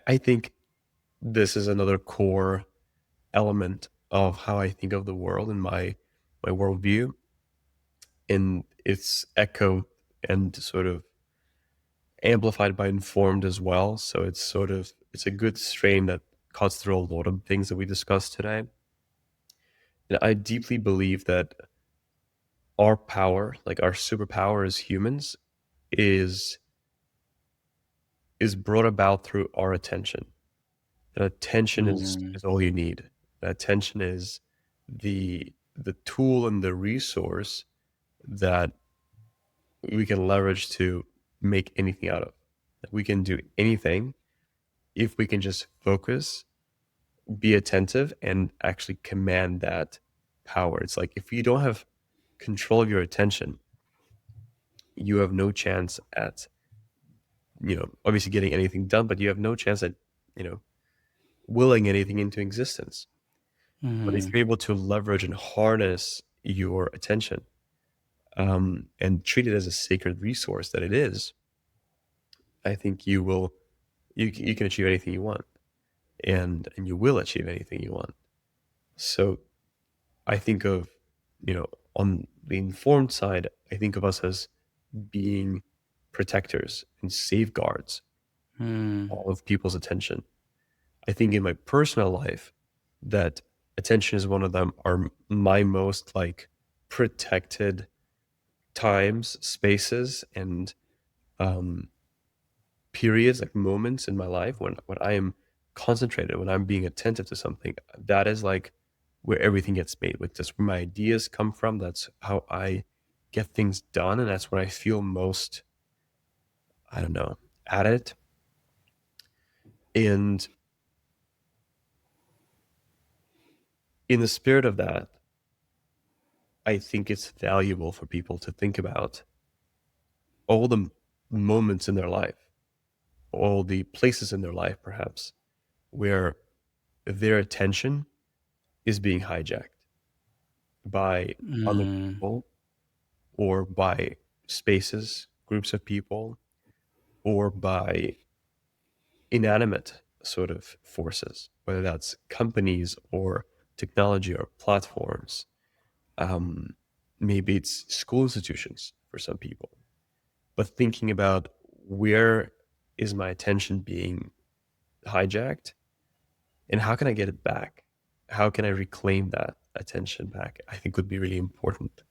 I think this is another core element of how I think of the world and my worldview, and it's echoed and sort of amplified by informed as well. So it's sort of it's a good strain that cuts through a lot of things that we discussed today. And I deeply believe that our power, like our superpower as humans, is is brought about through our attention. That attention Mm, is all you need. That attention is the tool and the resource that we can leverage to make anything out of. We can do anything if we can just focus, be attentive, and actually command that power. It's like if you don't have control of your attention, you have no chance at, obviously getting anything done, but you have no chance at, you know, willing anything into existence. But if mhm, you're able to leverage and harness your attention, and treat it as a sacred resource that it is, I think you can achieve anything you want, and you will achieve anything you want. So I think of, on the informed side, I think of us as being protectors and safeguards mm, all of people's attention. I think in my personal life that attention is one of them are my most like protected times, spaces, and um, periods, like moments in my life when I am concentrated, when I'm being attentive to something. That is like where everything gets made. With that's where my ideas come from. That's how I get things done, and that's when I feel most, I don't know, at it. And in the spirit of that, I think it's valuable for people to think about all the moments in their life, all the places in their life, perhaps, where their attention is being hijacked by other mm, people or by spaces, groups of people, or by inanimate sort of forces, whether that's companies or technology or platforms. Um, Maybe it's school institutions for some people. But thinking about where is my attention being hijacked and how can I get it back? How can I reclaim that attention back? I think would be really important.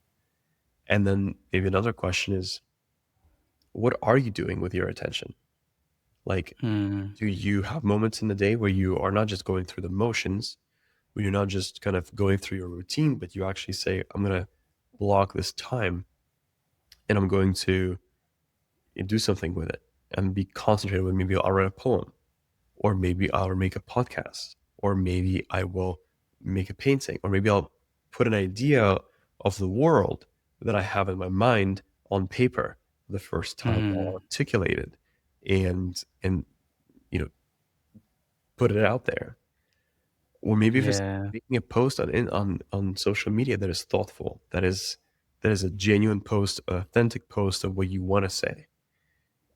And then maybe another question is, what are you doing with your attention? Like, mm, do you have moments in the day where you are not just going through the motions, where you're not just kind of going through your routine, but you actually say, I'm going to block this time and I'm going to do something with it and be concentrated with maybe I'll write a poem, or maybe I'll make a podcast, or maybe I will make a painting, or maybe I'll put an idea of the world that I have in my mind on paper for the first time. I'll mm, articulate it and you know put it out there. Or maybe if it's yeah, making a post on social media that is thoughtful, that is a genuine post, an authentic post of what you want to say.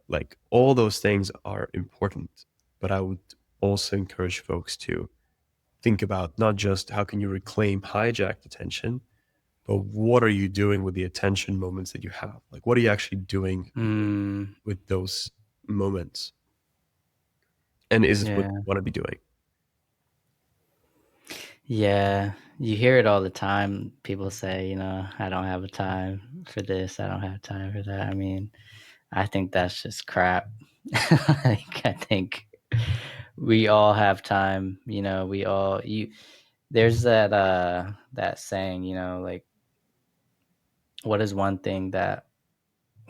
Like all those things are important, but I would also encourage folks to think about not just how can you reclaim hijacked attention, but what are you doing with the attention moments that you have? Like what are you actually doing mm, with those moments? And is it what yeah, you want to be doing? yeah. You hear it all the time. People say, "I don't have a time for this. I don't have time for that." I mean, I think that's just crap. I think we all have time. We all you. There's that saying. Like, what is one thing that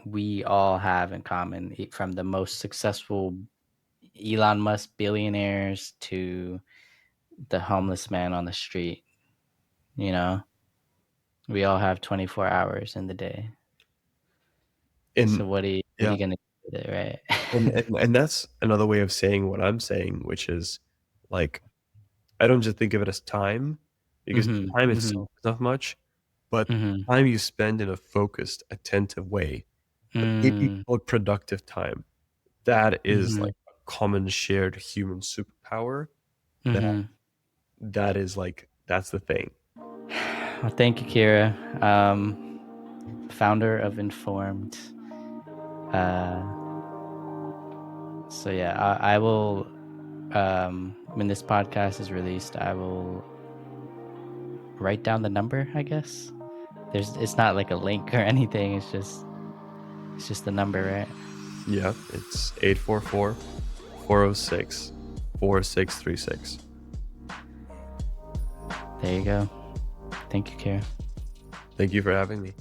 we all have in common, from the most successful Elon Musk billionaires to the homeless man on the street, you know? We all have 24 hours in the day. So And what are yeah, you gonna do with it, and, right? and and that's another way of saying what I'm saying, which is like I don't just think of it as time because Mhm, time mhm, itself is not much, but mhm. time you spend in a focused, attentive way, maybe Mm, called productive time. That is like mhm, a common shared human superpower, that Mhm. that is like that's the thing. Well, thank you, Kira. Founder of Informed. Uh, so yeah, I will. When this podcast is released, I will write down the number. I guess it's not like a link or anything. It's just the number, right? Yeah, it's 844-406-4636. There you go. Thank you, Kira. Thank you for having me.